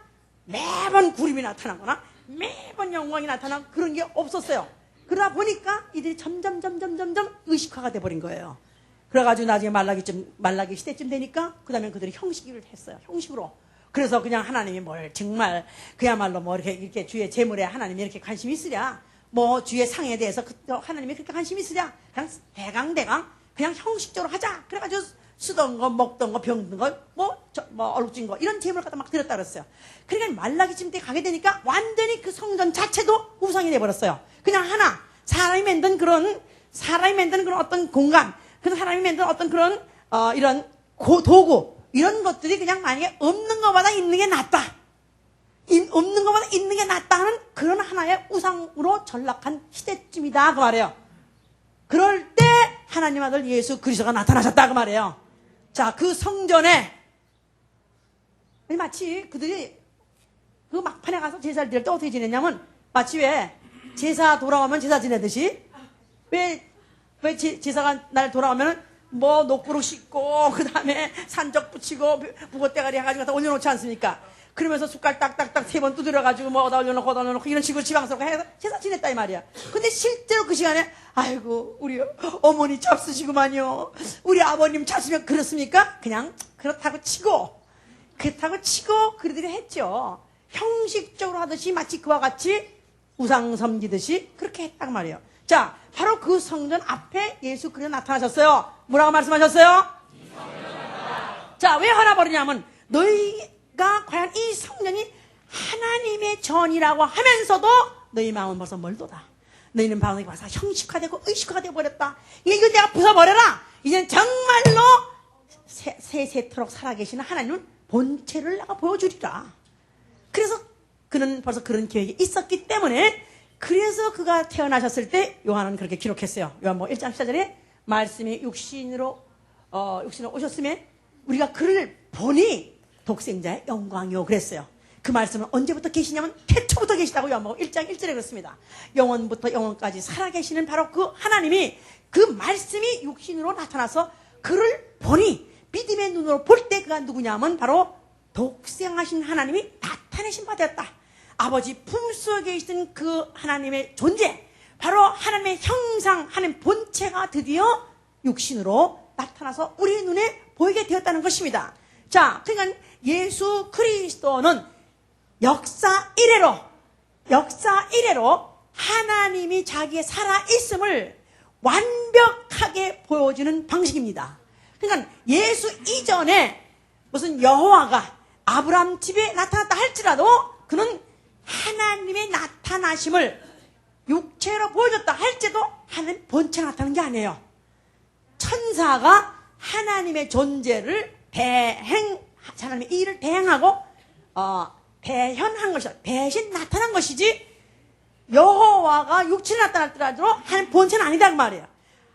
매번 구름이 나타나거나 매번 영광이 나타나고 그런 게 없었어요. 그러다 보니까 이들이 점점 의식화가 돼버린 거예요. 그래가지고 나중에 말라기 시대쯤 되니까 그 다음에 그들이 형식을 했어요. 형식으로. 그래서 그냥 하나님이 뭘 정말 그야말로 뭐 이렇게 주의 재물에 하나님이 이렇게 관심이 있으랴. 뭐 주의 상에 대해서 하나님이 그렇게 관심이 있으랴. 그냥 대강 그냥 형식적으로 하자. 그래가지고 쓰던 거, 먹던 거, 병든 거, 얼룩진 거 이런 재물을 갖다 막 드렸다 그랬어요. 그러니까 말라기쯤 때 가게 되니까 완전히 그 성전 자체도 우상이 돼버렸어요. 그냥 하나 사람이 만든 그런 어떤 공간 그래서 사람이 만든 어떤 그런 이런 도구 이런 것들이 그냥 만약에 없는 것보다 있는 게 낫다. 없는 것보다 있는 게 낫다 하는 그런 하나의 우상으로 전락한 시대쯤이다 그 말이에요. 그럴 때 하나님 아들 예수 그리스도가 나타나셨다 그 말이에요. 자, 그 성전에 마치 그들이 그 막판에 가서 제사를 드릴 때 어떻게 지냈냐면 마치 왜 제사 돌아오면 제사 지내듯이 왜 제사가 날 돌아오면은 뭐 녹부룩 씻고 그 다음에 산적 붙이고 북어대가리 해가지고 다 올려놓지 않습니까? 그러면서 숟갈 딱딱딱 3번 두드려가지고 뭐 어디다 올려놓고 이런 식으로 지방스럽게 해서 제사 지냈다 이 말이야. 근데 실제로 그 시간에 아이고 우리 어머니 잡수시구만요. 우리 아버님 잡수면 그렇습니까? 그냥 그렇다고 치고 그렇다고 치고 그러더니 했죠. 형식적으로 하듯이 마치 그와 같이 우상 섬기듯이 그렇게 했단 말이에요. 자, 바로 그 성전 앞에 예수 그리스도 나타나셨어요. 뭐라고 말씀하셨어요? 자, 왜 화나버리냐면 너희가 과연 이 성전이 하나님의 전이라고 하면서도 너희 마음은 벌써 멀도다. 너희는 방언이 와서 형식화되고 의식화가 되어버렸다. 이거 내가 부숴버려라. 이젠 정말로 세세토록 살아계시는 하나님은 본체를 내가 보여주리라. 그래서 그는 벌써 그런 계획이 있었기 때문에 그래서 그가 태어나셨을 때 요한은 그렇게 기록했어요. 요한복음 1장 14절에 말씀이 육신으로 오셨으면 우리가 그를 보니 독생자의 영광이요 그랬어요. 그 말씀은 언제부터 계시냐면 태초부터 계시다고 요한복음 1장 1절에 그렇습니다. 영원부터 영원까지 살아계시는 바로 그 하나님이 그 말씀이 육신으로 나타나서 그를 보니 믿음의 눈으로 볼 때 그가 누구냐면 바로 독생하신 하나님이 나타내신 바 되었다. 아버지 품속에 있던 그 하나님의 존재, 바로 하나님의 형상, 하나님 본체가 드디어 육신으로 나타나서 우리 눈에 보이게 되었다는 것입니다. 자, 그러니까 예수 그리스도는 역사 이래로 하나님이 자기의 살아있음을 완벽하게 보여주는 방식입니다. 그러니까 예수 이전에 무슨 여호와가 아브라함 집에 나타났다 할지라도 그는 하나님의 나타나심을 육체로 보여줬다 할지도 하나님 본체가 나타나는 게 아니에요. 천사가 하나님의 존재를 하나님의 일을 대행하고 대현한 것이다. 대신 나타난 것이지 여호와가 육체로 나타났더라도 하나님 본체는 아니다 그 말이에요.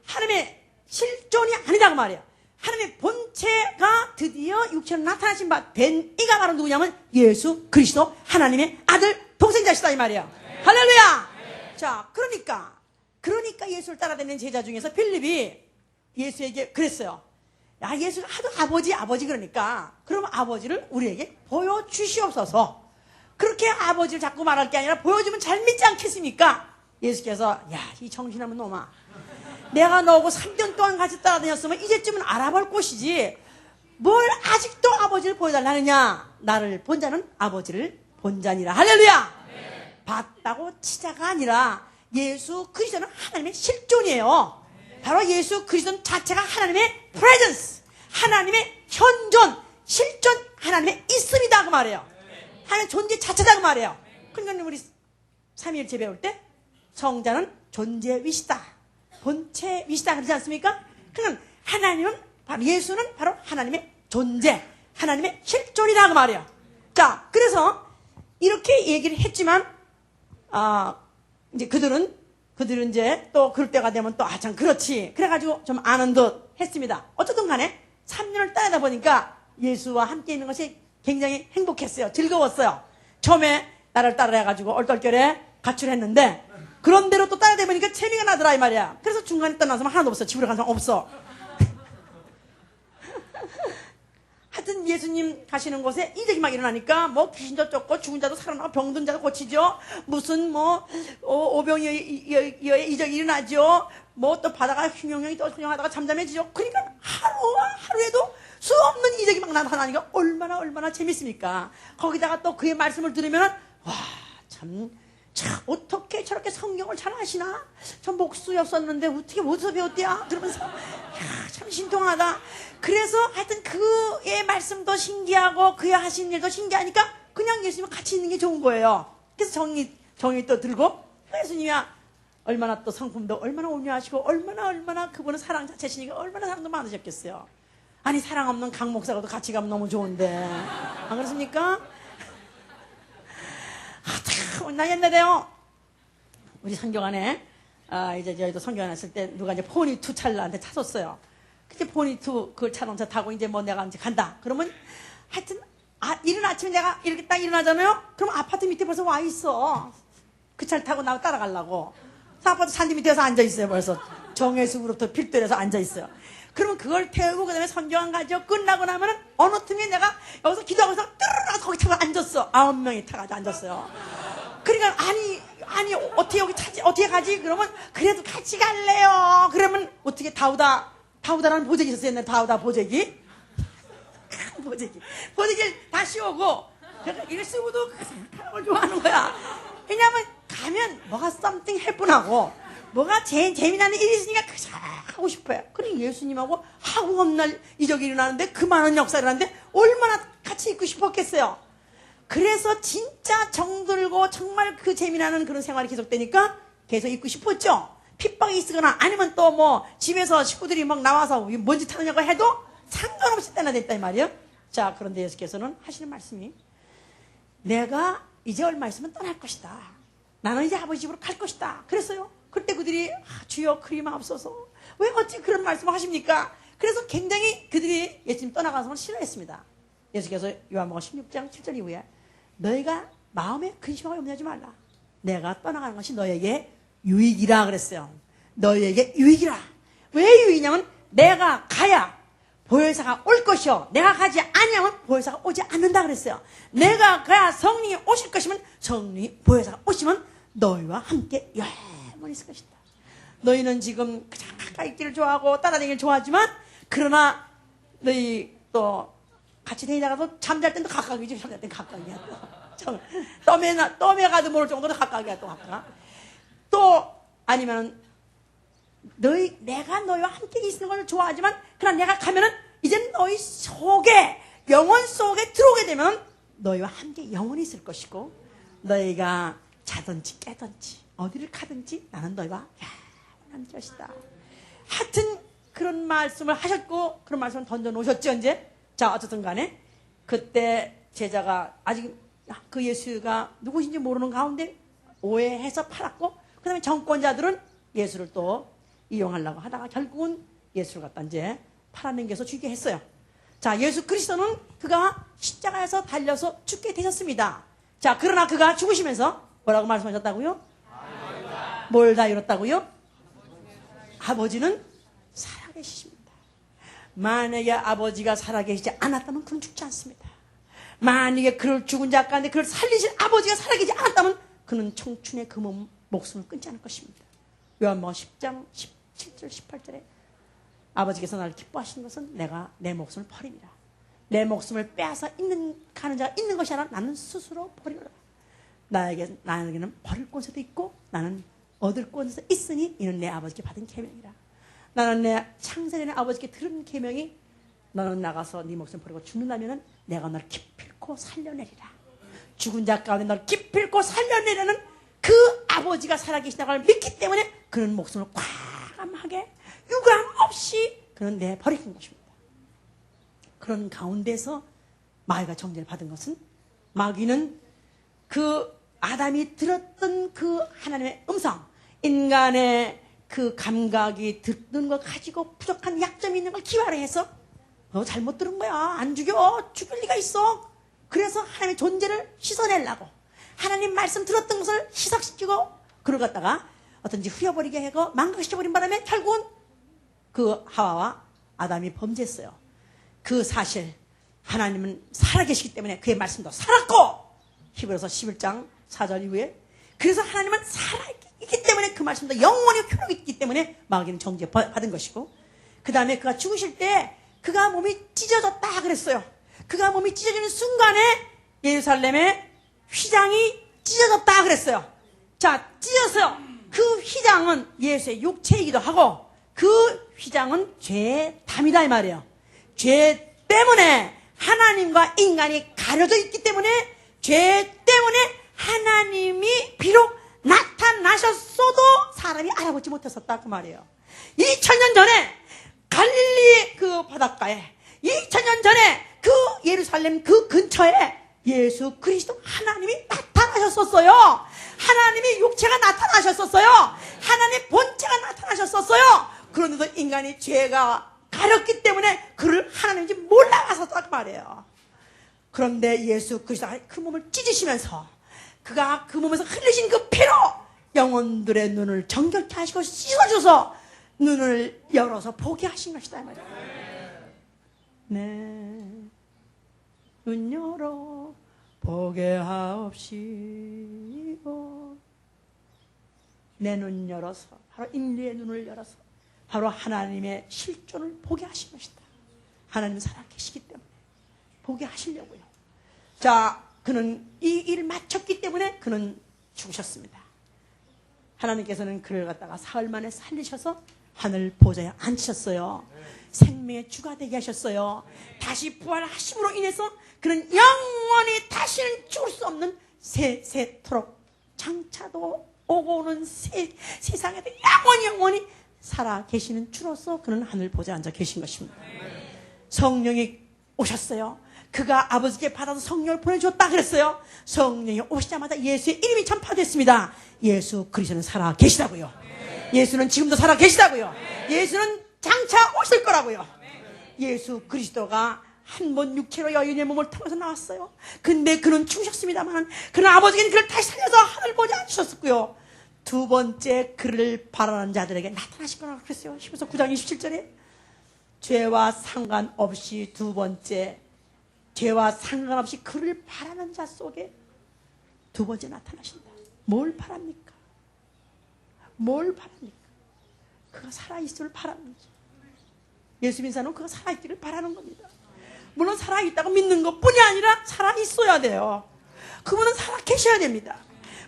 하나님의 실존이 아니다 그 말이에요. 하나님의 본체가 드디어 육체로 나타나신 바 된 이가 바로 누구냐면 예수 그리스도 하나님의 아들 독생자시다 이 말이에요. 네. 할렐루야. 네. 자, 그러니까 예수를 따라다니는 제자 중에서 필립이 예수에게 그랬어요. 야, 예수가 하도 아버지 그러니까 그럼 아버지를 우리에게 보여주시옵소서. 그렇게 아버지를 자꾸 말할 게 아니라 보여주면 잘 믿지 않겠습니까? 예수께서 야, 이 정신없는 놈아, 내가 너하고 3년 동안 같이 따라다녔으면 이제쯤은 알아볼 것이지 뭘 아직도 아버지를 보여달라느냐. 나를 본 자는 아버지를 본 자니라. 할렐루야. 네. 봤다고 치자가 아니라 예수 그리스도는 하나님의 실존이에요. 바로 예수 그리스도 자체가 하나님의 프레젠스, 하나님의 현존, 실존, 하나님의 있음이다 그 말이에요. 하나님의 존재 자체다 그 말이에요. 그러니까 우리 삼위일체 배울 때 성자는 존재 위시다, 본체 위시다 그러지 않습니까? 그러니까 하나님은 바로 예수는 바로 하나님의 존재, 하나님의 실존이다 그 말이에요. 자, 그래서 이렇게 얘기를 했지만 이제 그들은 이제 또 그럴 때가 되면 또 참 그렇지 그래가지고 좀 아는 듯 했습니다. 어쨌든 간에 3년을 따르다 보니까 예수와 함께 있는 것이 굉장히 행복했어요. 즐거웠어요. 처음에 나를 따라해가지고 얼떨결에 가출했는데 그런 대로 또 따라다 보니까 재미가 나더라 이 말이야. 그래서 중간에 떠난 사람 하나도 없어. 집으로 간 사람 없어. 하여튼 예수님 가시는 곳에 이적이 막 일어나니까 뭐 귀신도 쫓고 죽은 자도 살아나고 병든 자도 고치죠. 무슨 뭐 오병이어의 이적이 일어나죠. 뭐 또 바다가 흉흉이 또 흉흉하다가 잠잠해지죠. 그러니까 하루에도 수없는 이적이 막 나타나니까 얼마나 재밌습니까? 거기다가 또 그의 말씀을 들으면 와, 참 어떻게 저렇게 성경을 잘 아시나? 저 목수였었는데 어떻게 어디서 배웠대야? 그러면서 참 신통하다. 그래서 하여튼 그의 말씀도 신기하고 그의 하신 일도 신기하니까 그냥 예수님과 같이 있는 게 좋은 거예요. 그래서 정이 또 들고 예수님이야 얼마나 또 성품도 얼마나 온유하시고 얼마나 그분은 사랑 자체시니까 얼마나 사랑도 많으셨겠어요. 아니 사랑 없는 강 목사가도 같이 가면 너무 좋은데 안 그렇습니까? 나 옛날에요 우리 성경안에 이제 저희도 성경안에 했을 때 누가 이제 포니투 찰나한테 찾았어요. 그때 포니투 그 자동차 타고 이제 뭐 내가 이제 간다. 그러면 하여튼 이른 아침에 내가 이렇게 딱 일어나잖아요. 그럼 아파트 밑에 벌써 와 있어. 그 차를 타고 나 따라가려고. 아파트 잔디 밑에서 앉아 있어요. 벌써 정해수부로부터 필도에서 앉아 있어요. 그러면 그걸 태우고 그다음에 선교안 가죠. 끝나고 나면은 어느 틈에 내가 여기서 기도하고 있어 뜨르르 거기 타고 앉았어. 9명이 타가지고 앉았어요. 그러니까 아니 어떻게 여기 타지 어떻게 가지? 그러면 그래도 같이 갈래요. 그러면 어떻게 다우다라는 보재기 있었어요. 옛날에 다우다 보재기. 보재기를 다 씌우고 이걸 쓰고도 하는 걸 좋아하는 거야. 왜냐하면 가면 뭐가 something 해뿐하고 뭐가 제일 재미나는 일이 있으니까 그저 하고 싶어요. 그러니 예수님하고 하고 없는 이적이 일어나는데 그 많은 역사가 일어나는데 얼마나 같이 있고 싶었겠어요. 그래서 진짜 정들고 정말 그 재미나는 그런 생활이 계속되니까 계속 있고 싶었죠. 핍박이 있거나 아니면 또 뭐 집에서 식구들이 막 나와서 뭔지 타느냐고 해도 상관없이 때나 됐다 이 말이에요. 자, 그런데 예수께서는 하시는 말씀이 내가 이제 얼마 있으면 떠날 것이다. 나는 이제 아버지 집으로 갈 것이다. 그랬어요. 그때 그들이 주여 그리마옵소서. 왜 어찌 그런 말씀을 하십니까? 그래서 굉장히 그들이 예수님 떠나가서는 싫어했습니다. 예수께서 요한복음 16장 7절 이후에 너희가 마음에 근심하고 염려하지 말라. 내가 떠나가는 것이 너에게 유익이라 그랬어요. 너희에게 유익이라. 왜 유익이냐면 내가 가야 보혜사가 올 것이요 내가 가지 아니하면 보혜사가 오지 않는다 그랬어요. 내가 가야 성령이 오실 것이면 성령이 보혜사가 오시면 너희와 함께 영원히 있을 것이다. 너희는 지금 가까이 있기를 좋아하고 따라다니기를 좋아하지만 그러나 너희 또 같이 다니다가도 잠잘 땐 또 각각이지. 잠잘 땐 각각이야. 덤에 가도 모를 정도로 각각이야. 또 각각. 또 아니면 내가 너희와 함께 있는 걸 좋아하지만 그러나 내가 가면은 이제 너희 속에 영혼 속에 들어오게 되면 너희와 함께 영원히 있을 것이고 너희가 자든지 깨든지 어디를 가든지 나는 너희와 영원한 것이다. 하여튼 그런 말씀을 하셨고 그런 말씀을 던져 놓으셨죠 이제. 자, 어쨌든 간에 그때 제자가 아직 그 예수가 누구신지 모르는 가운데 오해해서 팔았고 그 다음에 정권자들은 예수를 또 이용하려고 하다가 결국은 예수를 갖다 이제 팔아넘겨서 죽게 했어요. 자, 예수 그리스도는 그가 십자가에서 달려서 죽게 되셨습니다. 자, 그러나 그가 죽으시면서 뭐라고 말씀하셨다고요? 뭘 다 이뤘다고요? 아버지는 살아계십니다. 만약에 아버지가 살아계시지 않았다면 그는 죽지 않습니다. 만약에 그를 죽은 자 가운데 그를 살리신 아버지가 살아계시지 않았다면 그는 청춘의 그 목숨을 끊지 않을 것입니다. 요한복음 10장 17절 18절에 아버지께서 나를 기뻐하시는 것은 내가 내 목숨을 버립니다. 내 목숨을 빼앗아 가는 자가 있는 것이 아니라 나는 스스로 버리노라. 나에게는 버릴 곳에도 있고 나는 얻을 곳에서 있으니 이는 내 아버지께 받은 계명이라. 나는 내 창세전에 아버지께 들은 계명이 너는 나가서 네 목숨 버리고 죽는다면 내가 너를 기필코 살려내리라. 죽은 자 가운데 너를 기필코 살려내려는 그 아버지가 살아계시다는 걸 믿기 때문에 그는 목숨을 과감하게 유감 없이 그는 내버리는 것입니다. 그런 가운데서 마귀가 정죄를 받은 것은 마귀는 그 아담이 들었던 그 하나님의 음성, 인간의 그 감각이 듣는 걸 가지고 부족한 약점이 있는 걸 기화를 해서 너 잘못 들은 거야. 안 죽일 리가 있어. 그래서 하나님의 존재를 씻어내려고 하나님 말씀 들었던 것을 희석시키고 그걸 갖다가 어떤지 흐려버리게 하고 망각시켜버린 바람에 결국은 그 하와와 아담이 범죄했어요. 그 사실 하나님은 살아계시기 때문에 그의 말씀도 살았고 히브리서 11장 4절 이후에 그래서 하나님은 살아있기 때문에 그 말씀도 영원히 효력이 있기 때문에 마귀는 정죄받은 것이고 그 다음에 그가 죽으실 때 그가 몸이 찢어졌다 그랬어요. 그가 몸이 찢어지는 순간에 예루살렘의 휘장이 찢어졌다 그랬어요. 자, 찢어서요. 그 휘장은 예수의 육체이기도 하고 그 휘장은 죄의 담이다 이 말이에요. 죄 때문에 하나님과 인간이 가려져 있기 때문에 죄 때문에 하나님이 비록 나타나셨어도 사람이 알아보지 못했었다 그 말이에요. 2000년 전에 갈릴리 그 바닷가에 2000년 전에 그 예루살렘 그 근처에 예수 그리스도 하나님이 나타나셨었어요. 하나님이 육체가 나타나셨었어요. 하나님의 본체가 나타나셨었어요. 그런데도 인간이 죄가 가렸기 때문에 그를 하나님인지 몰라갔었다 그 말이에요. 그런데 예수 그리스도가 그 몸을 찢으시면서 그가 그 몸에서 흘리신 그 피로 영혼들의 눈을 정결케 하시고 씻어줘서 눈을 열어서 보게 하신 것이다 이 말이에요. 네, 눈 열어 보게 하옵시고 내 눈 열어서 바로 인류의 눈을 열어서 바로 하나님의 실존을 보게 하신 것이다. 하나님 살아계시기 때문에 보게 하시려고요. 자, 그는 이 일을 마쳤기 때문에 그는 죽으셨습니다. 하나님께서는 그를 갖다가 사흘 만에 살리셔서 하늘 보좌에 앉히셨어요. 생명의 주가 되게 하셨어요. 다시 부활하심으로 인해서 그는 영원히 다시는 죽을 수 없는 세세토록 장차도 오고 오는 세상에도 영원히 살아 계시는 주로서 그는 하늘 보좌에 앉아 계신 것입니다. 성령이 오셨어요. 그가 아버지께 받아서 성령을 보내주었다 그랬어요. 성령이 오시자마자 예수의 이름이 전파됐습니다. 예수 그리스도는 살아 계시다고요. 예수는 지금도 살아 계시다고요. 예수는 장차 오실 거라고요. 예수 그리스도가 한 번 육체로 여인의 몸을 통해서 나왔어요. 근데 그는 죽으셨습니다만 그는 아버지께는 그를 다시 살려서 하늘 보좌에 앉으셨고요. 두 번째 그를 바라는 자들에게 나타나실 거라고 그랬어요. 히브리서 9장 27절에 죄와 상관없이 두 번째 죄와 상관없이 그를 바라는 자 속에 두 번째 나타나신다. 뭘 바랍니까? 뭘 바랍니까? 그가 살아있음을 바라는 거죠. 예수 믿는 사람은 그가 살아있기를 바라는 겁니다. 물론 살아있다고 믿는 것뿐이 아니라 살아있어야 돼요. 그분은 살아 계셔야 됩니다.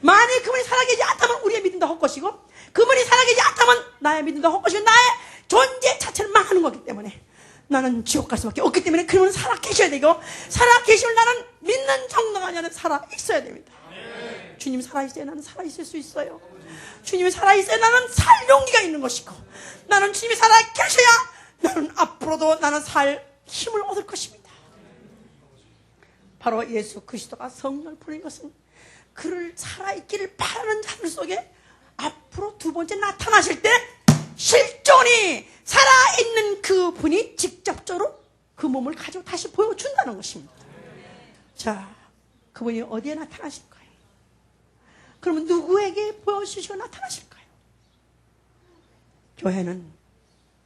만약 그분이 살아계시지 않다면 우리의 믿음도 헛것이고 그분이 살아계시지 않다면 나의 믿음도 헛것이고 나의 존재 자체를 망하는 거기 때문에 나는 지옥 갈 수밖에 없기 때문에 그분은 살아 계셔야 되고 살아 계시면 나는 믿는 정도가 아니라 살아 있어야 됩니다. 주님 살아있어야 나는 살아있을 수 있어요. 주님이 살아있어야 나는 살 용기가 있는 것이고 나는 주님이 살아 계셔야 나는 앞으로도 나는 살 힘을 얻을 것입니다. 바로 예수 그리스도가 성령을 보낸 것은 그를 살아있기를 바라는 자들 속에 앞으로 두 번째 나타나실 때 실존이 살아있는 그분이 직접적으로 그 몸을 가지고 다시 보여준다는 것입니다. 자, 그분이 어디에 나타나실까요? 그러면 누구에게 보여주시고 나타나실까요? 교회는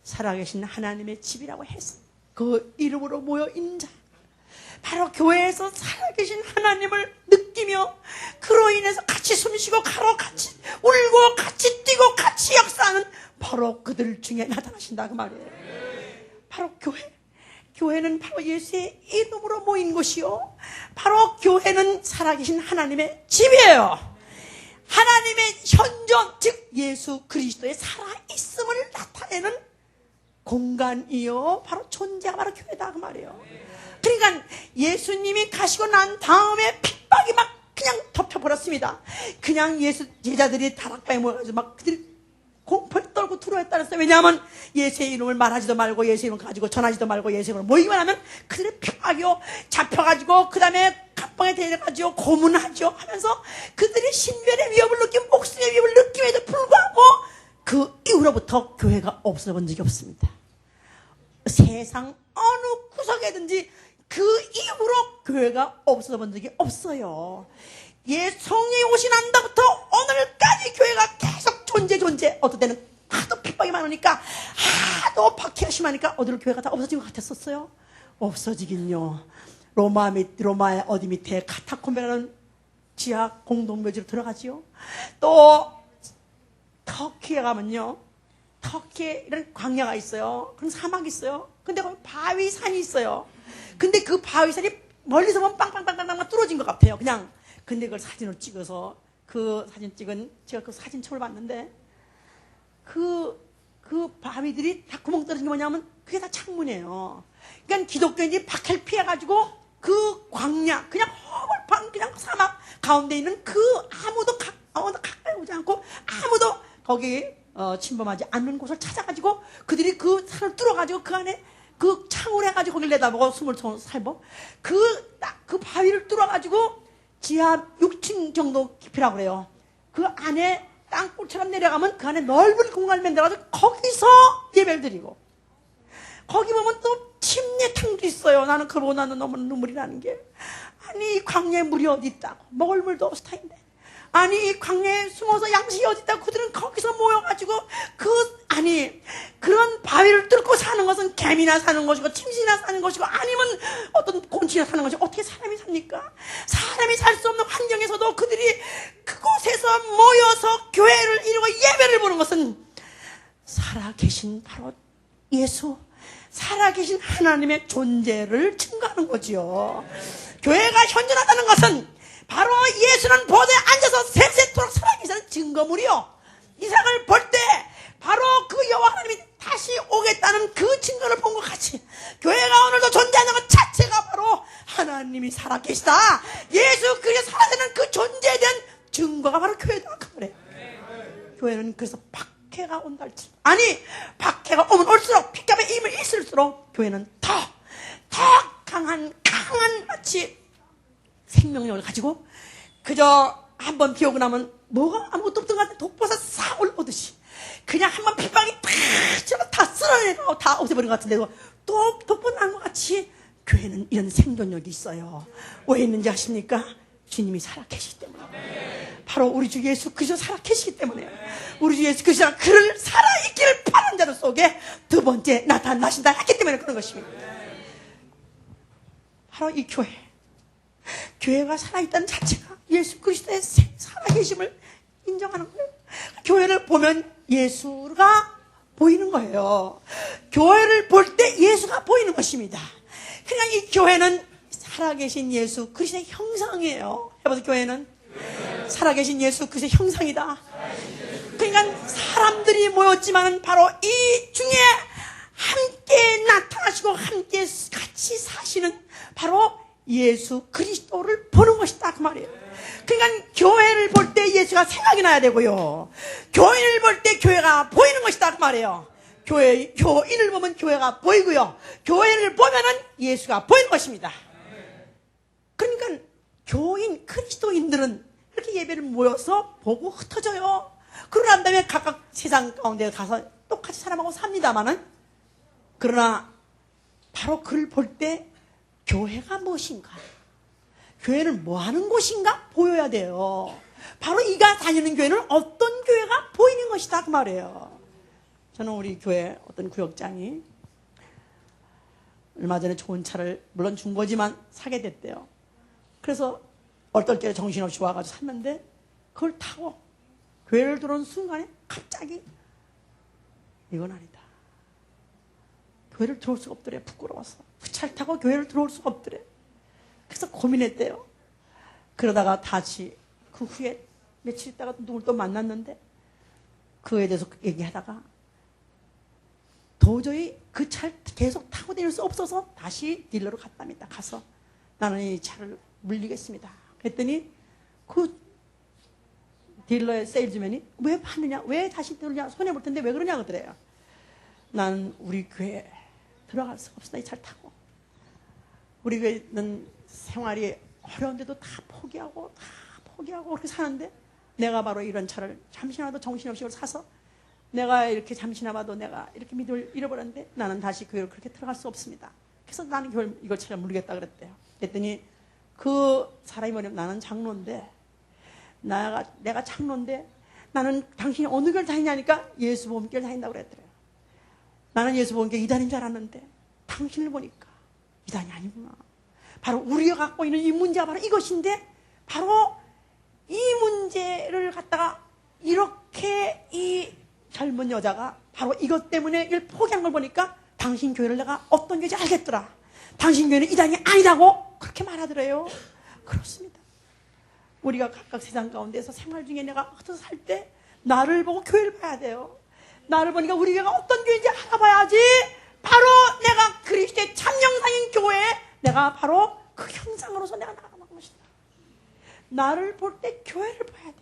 살아계신 하나님의 집이라고 해서 그 이름으로 모여 있는 자 바로 교회에서 살아계신 하나님을 느끼며 그로 인해서 같이 숨쉬고 같이 울고 같이 뛰고 같이 역사하는 바로 그들 중에 나타나신다 그 말이에요. 바로 교회는 바로 예수의 이름으로 모인 곳이요 바로 교회는 살아계신 하나님의 집이에요. 하나님의 현존 즉 예수 그리스도의 살아있음을 나타내는 공간이요 바로 존재가 바로 교회다 그 말이에요. 그러니까 예수님이 가시고 난 다음에 핍박이 막 그냥 덮여버렸습니다. 그냥 예수 제자들이 다락방에 모여가지고 막 그들이 공포에 떨고 두려워했다 그랬어요. 왜냐하면 예수의 이름을 말하지도 말고 예수의 이름을 가지고 전하지도 말고 예수의 이름을 모이기만 하면 그들의 핍박이요 잡혀가지고 그 다음에 각방에 데려가지고 고문하죠 하면서 그들이 신변의 위협을 느끼고 목숨의 위협을 느낌에도 불구하고 그 이후로부터 교회가 없어본 적이 없습니다. 세상 어느 구석에든지 그 이후로 교회가 없어본 적이 없어요. 성령이 오신 한다부터 오늘까지 교회가 계속 존재 어떨 때는 하도 핍박이 많으니까 하도 박해가 심하니까 어디로 교회가 다 없어진 것 같았었어요? 없어지긴요. 로마의 어디 밑에 카타콤베라는 지하 공동묘지로 들어가지요. 또 터키에 가면요 터키에 이런 광야가 있어요. 그런 사막이 있어요. 근데 거기 바위산이 있어요. 근데 그 바위산이 멀리서 보면 빵빵빵빵빵 뚫어진 것 같아요. 그냥. 근데 그걸 사진을 찍어서 제가 그 사진 처음 봤는데 그 바위들이 다 구멍 떨어진 게 뭐냐면 그게 다 창문이에요. 그러니까 기독교인들이 박해를 피해가지고 그 광야 그냥 허벌판 그냥 사막 가운데 있는 그 아무도 가까이 오지 않고 아무도 거기 침범하지 않는 곳을 찾아가지고 그들이 그 산을 뚫어가지고 그 안에 그 창을 해가지고 거기를 내다보고 숨을 살고 그 바위를 뚫어가지고 지하 6층 정도 깊이라고 그래요. 그 안에 땅굴처럼 내려가면 그 안에 넓은 공간을 만들어가지고 거기서 예배를 드리고 거기 보면 또 침례탕도 있어요. 나는 그거 보고 나는 너무 눈물이 나는 게 아니 이 광야에 물이 어디 있다고 먹을 물도 없을 터인데 아니 이 광야에 숨어서 양식이 어디 있다고 그들은 거기서 모여가지고 그런 바위를 뚫고 사는 것은 개미나 사는 것이고 침새나 사는 것이고 아니면 어떤 곤충이나 사는 것이고 어떻게 사람이 삽니까? 사람이 살 수 없는 환경에서도 그들이 그곳에서 모여서 교회를 이루고 예배를 보는 것은 살아계신 바로 예수, 살아계신 하나님의 존재를 증거하는 거지요. 교회가 현존하다는 것은 바로 예수는 보좌에 앉아서 세세토록 살아계시는 증거물이요. 이 세상을 볼 때 바로 그 여호와 하나님이 다시 오겠다는 그 증거를 본 것 같이 교회가 오늘도 존재하는 것 자체가 바로 하나님이 살아계시다, 예수 그리스도 살아계는 그 존재에 대한 증거가 바로 교회다 그 말이에요. 교회는 그래서 박해가 온다 할지, 아니 박해가 오면 올수록 핏값의 힘을 있을수록 교회는 더 강한 마치 생명력을 가지고 그저 한번 비 오고 나면 뭐가 아무것도 없던 것 같아 독버섯 싹 올라오듯이 그냥 한번 빗방이 다 쓸어내고 다 없애버린 것 같은데도 또 독버섯 것 같이 교회는 이런 생존력이 있어요. 왜 있는지 아십니까? 주님이 살아계시기 때문에. 바로 우리 주 예수 그리스도 살아계시기 때문에. 우리 주 예수 그리스도가 그를 살아있기를 바라는 자들 속에 두 번째 나타나신다 했기 때문에 그런 것입니다. 바로 이 교회가 살아있다는 자체가 예수 그리스도의 살아계심을 인정하는 거예요. 교회를 보면 예수가 보이는 거예요. 교회를 볼 때 예수가 보이는 것입니다. 그러니까 이 교회는 살아계신 예수 그리스도의 형상이에요. 해보세요. 교회는 살아계신 예수 그리스도의 형상이다. 그러니까 사람들이 모였지만 바로 이 중에 함께 나타나시고 함께 같이 사시는 바로 예수 그리스도를 보는 것이다 그 말이에요. 그러니까 교회를 볼 때 예수가 생각이 나야 되고요, 교인을 볼 때 교회가 보이는 것이다 그 말이에요. 교인을 보면 교회가 보이고요, 교회를 보면은 예수가 보이는 것입니다. 그러니까 교인 그리스도인들은 이렇게 예배를 모여서 보고 흩어져요. 그러고 난 다음에 각각 세상 가운데 가서 똑같이 사람하고 삽니다마는, 그러나 바로 그를 볼 때 교회가 무엇인가, 교회는 뭐 하는 곳인가 보여야 돼요. 바로 이가 다니는 교회는 어떤 교회가 보이는 것이다 그 말이에요. 저는 우리 교회 어떤 구역장이 얼마 전에 좋은 차를 물론 준 거지만 사게 됐대요. 그래서 얼떨결에 정신없이 와가지고 샀는데 그걸 타고 교회를 들어온 순간에 갑자기 이건 아니다, 교회를 들어올 수가 없더래. 부끄러워서 그 차를 타고 교회를 들어올 수가 없더래. 그래서 고민했대요. 그러다가 다시 그 후에 며칠 있다가 누굴 또 만났는데 그에 대해서 얘기하다가 도저히 그 차를 계속 타고 다닐 수 없어서 다시 딜러로 갔답니다. 가서 나는 이 차를 물리겠습니다. 그랬더니 그 딜러의 세일즈맨이 왜 파느냐, 왜 다시 들으냐, 손해볼 텐데 왜 그러냐 그러더래요. 나는 우리 교회에 들어갈 수가 없어. 이 차를 타고. 우리 교회는 생활이 어려운데도 다 포기하고 그렇게 사는데 내가 바로 이런 차를 잠시나마도 정신없이 사서 내가 이렇게 잠시나마도 내가 이렇게 믿음을 잃어버렸는데 나는 다시 교회를 그렇게 들어갈 수 없습니다. 그래서 나는 이걸 차를 물리겠다 그랬대요. 그랬더니 그 사람이 뭐냐면 나는 장로인데 내가 장로인데 나는 당신이 어느 교회를 다니냐니까 예수 보험교회를 다닌다고 그랬더래요. 나는 예수 보험교회 이단인 줄 알았는데 당신을 보니까 이단이 아니구나. 바로 우리가 갖고 있는 이 문제가 바로 이것인데 바로 이 문제를 갖다가 이렇게 이 젊은 여자가 바로 이것 때문에 이걸 포기한 걸 보니까 당신 교회를 내가 어떤 교회인지 알겠더라. 당신 교회는 이단이 아니라고 그렇게 말하더래요. 그렇습니다. 우리가 각각 세상 가운데서 생활 중에 내가 흩어서 살 때 나를 보고 교회를 봐야 돼요. 나를 보니까 우리 교회가 어떤 교회인지 알아봐야지 바로 내가 그리스도의 참영상인 교회에 내가 바로 그 형상으로서 내가 나아가는 것이다. 나를 볼 때 교회를 봐야 돼.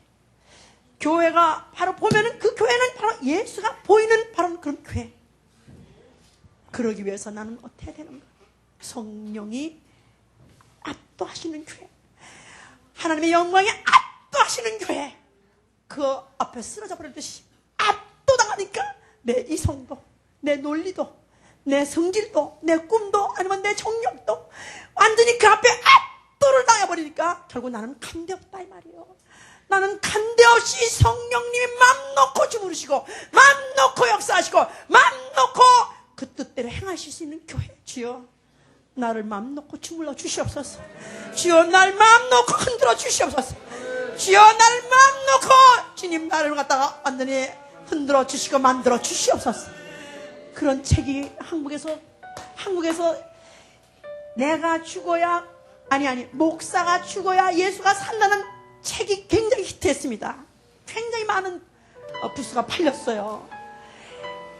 교회가 바로 보면은 그 교회는 바로 예수가 보이는 바로 그런 교회. 그러기 위해서 나는 어떻게 해야 되는가? 성령이 압도하시는 교회, 하나님의 영광에 압도하시는 교회, 그 앞에 쓰러져 버리듯이 압도당하니까 내 이성도, 내 논리도, 내 성질도, 내 꿈도, 아니면 내 정력도 완전히 그 앞에 압도를 당해버리니까 결국 나는 간대 없다 이 말이에요. 나는 간대 없이 성령님이 맘 놓고 주무르시고 맘 놓고 역사하시고 맘 놓고 그 뜻대로 행하실 수 있는 교회. 주여 나를 맘 놓고 주물러 주시옵소서. 주여 날 맘 놓고 흔들어 주시옵소서. 주여 나를 맘 놓고 주님 나를 갖다가 완전히 흔들어 주시고 만들어 주시옵소서. 그런 책이 한국에서 내가 죽어야 목사가 죽어야 예수가 살라는 책이 굉장히 히트했습니다. 굉장히 많은 부수가 팔렸어요.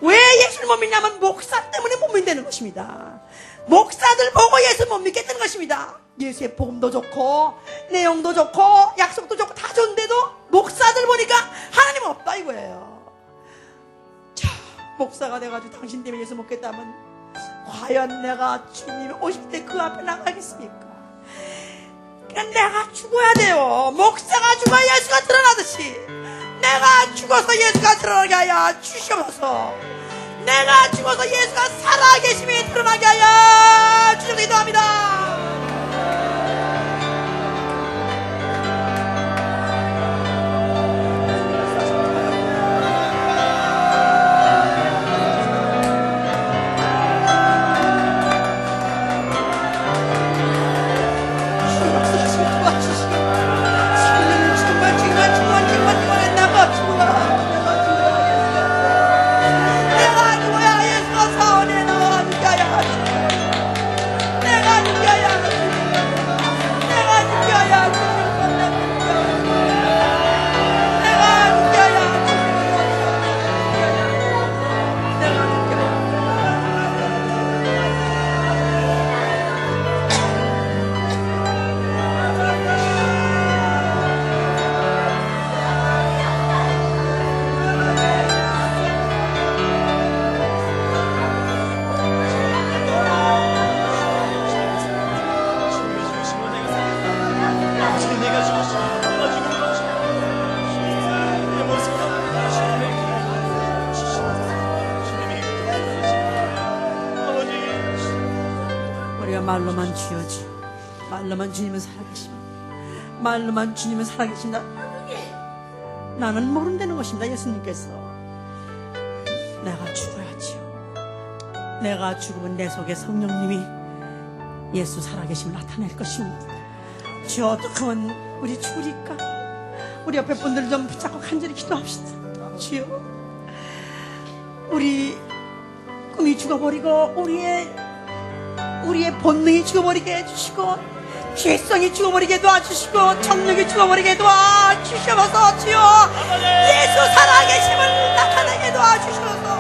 왜 예수를 못 믿냐면 목사 때문에 못 믿는 것입니다. 목사들 보고 예수 못 믿겠다는 것입니다. 예수의 복음도 좋고 내용도 좋고 약속도 좋고 다 좋은데도 목사들 보니까 하나님 없다 이거예요. 자, 목사가 돼가지고 당신 때문에 예수 먹겠다면 과연 내가 주님 오실 때 그 앞에 나가겠습니까? 그냥 내가 죽어야 돼요. 목사가 죽어야 예수가 드러나듯이 내가 죽어서 예수가 드러나게 하여 주시옵소서. 내가 죽어서 예수가 살아계심이 드러나게 하여 주시옵소서. 기도합니다. 말로만 주여지, 말로만 주님은 살아계십니다. 말로만 주님은 살아계신다. 나는 모른다는 것입니다. 예수님께서 내가 죽어야지요. 내가 죽으면 내 속에 성령님이 예수 살아계심을 나타낼 것입니다. 주여, 어떻게 하면 우리 죽으리까? 우리 옆에 분들 좀 붙잡고 간절히 기도합시다. 주여, 우리 꿈이 죽어버리고 우리의 본능이 죽어버리게 해주시고 죄성이 죽어버리게 도와주시고 정력이 죽어버리게 도와주시옵소서. 주여, 예수 살아계심을 나타내게 도와주시옵소서.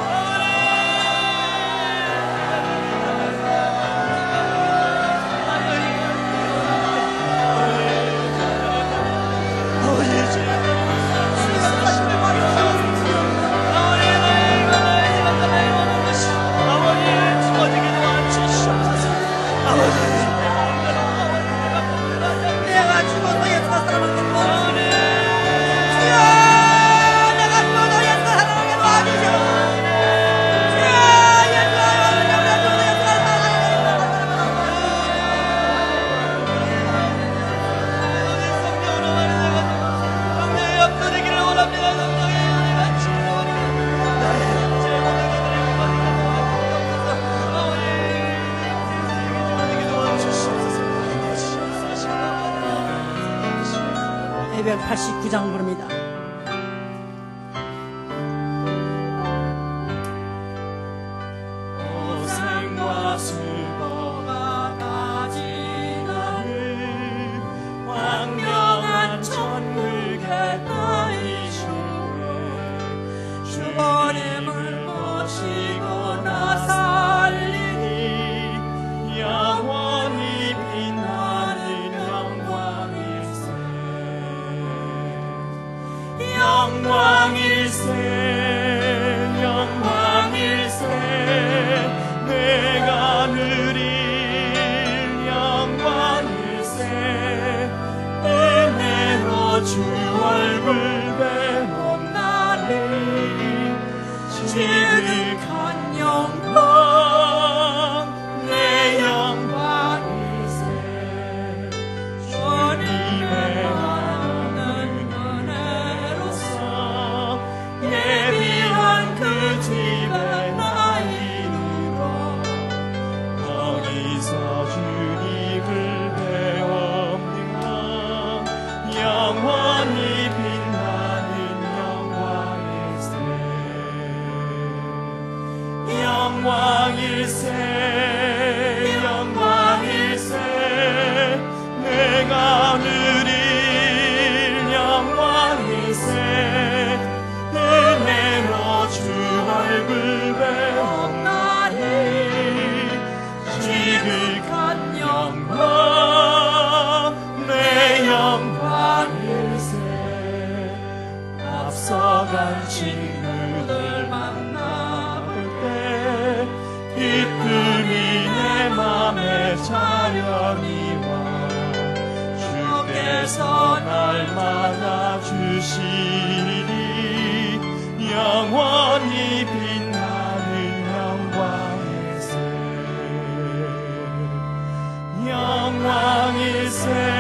예배가 89장 부릅니다. 고생과 수고가 가진 나를 광명한 천국에 따이시네. 주님을 모시고 나 살리니 영원히 빛나는 영광일세. 주께서 날마다 주시니 영원히 빛나는 영광의 새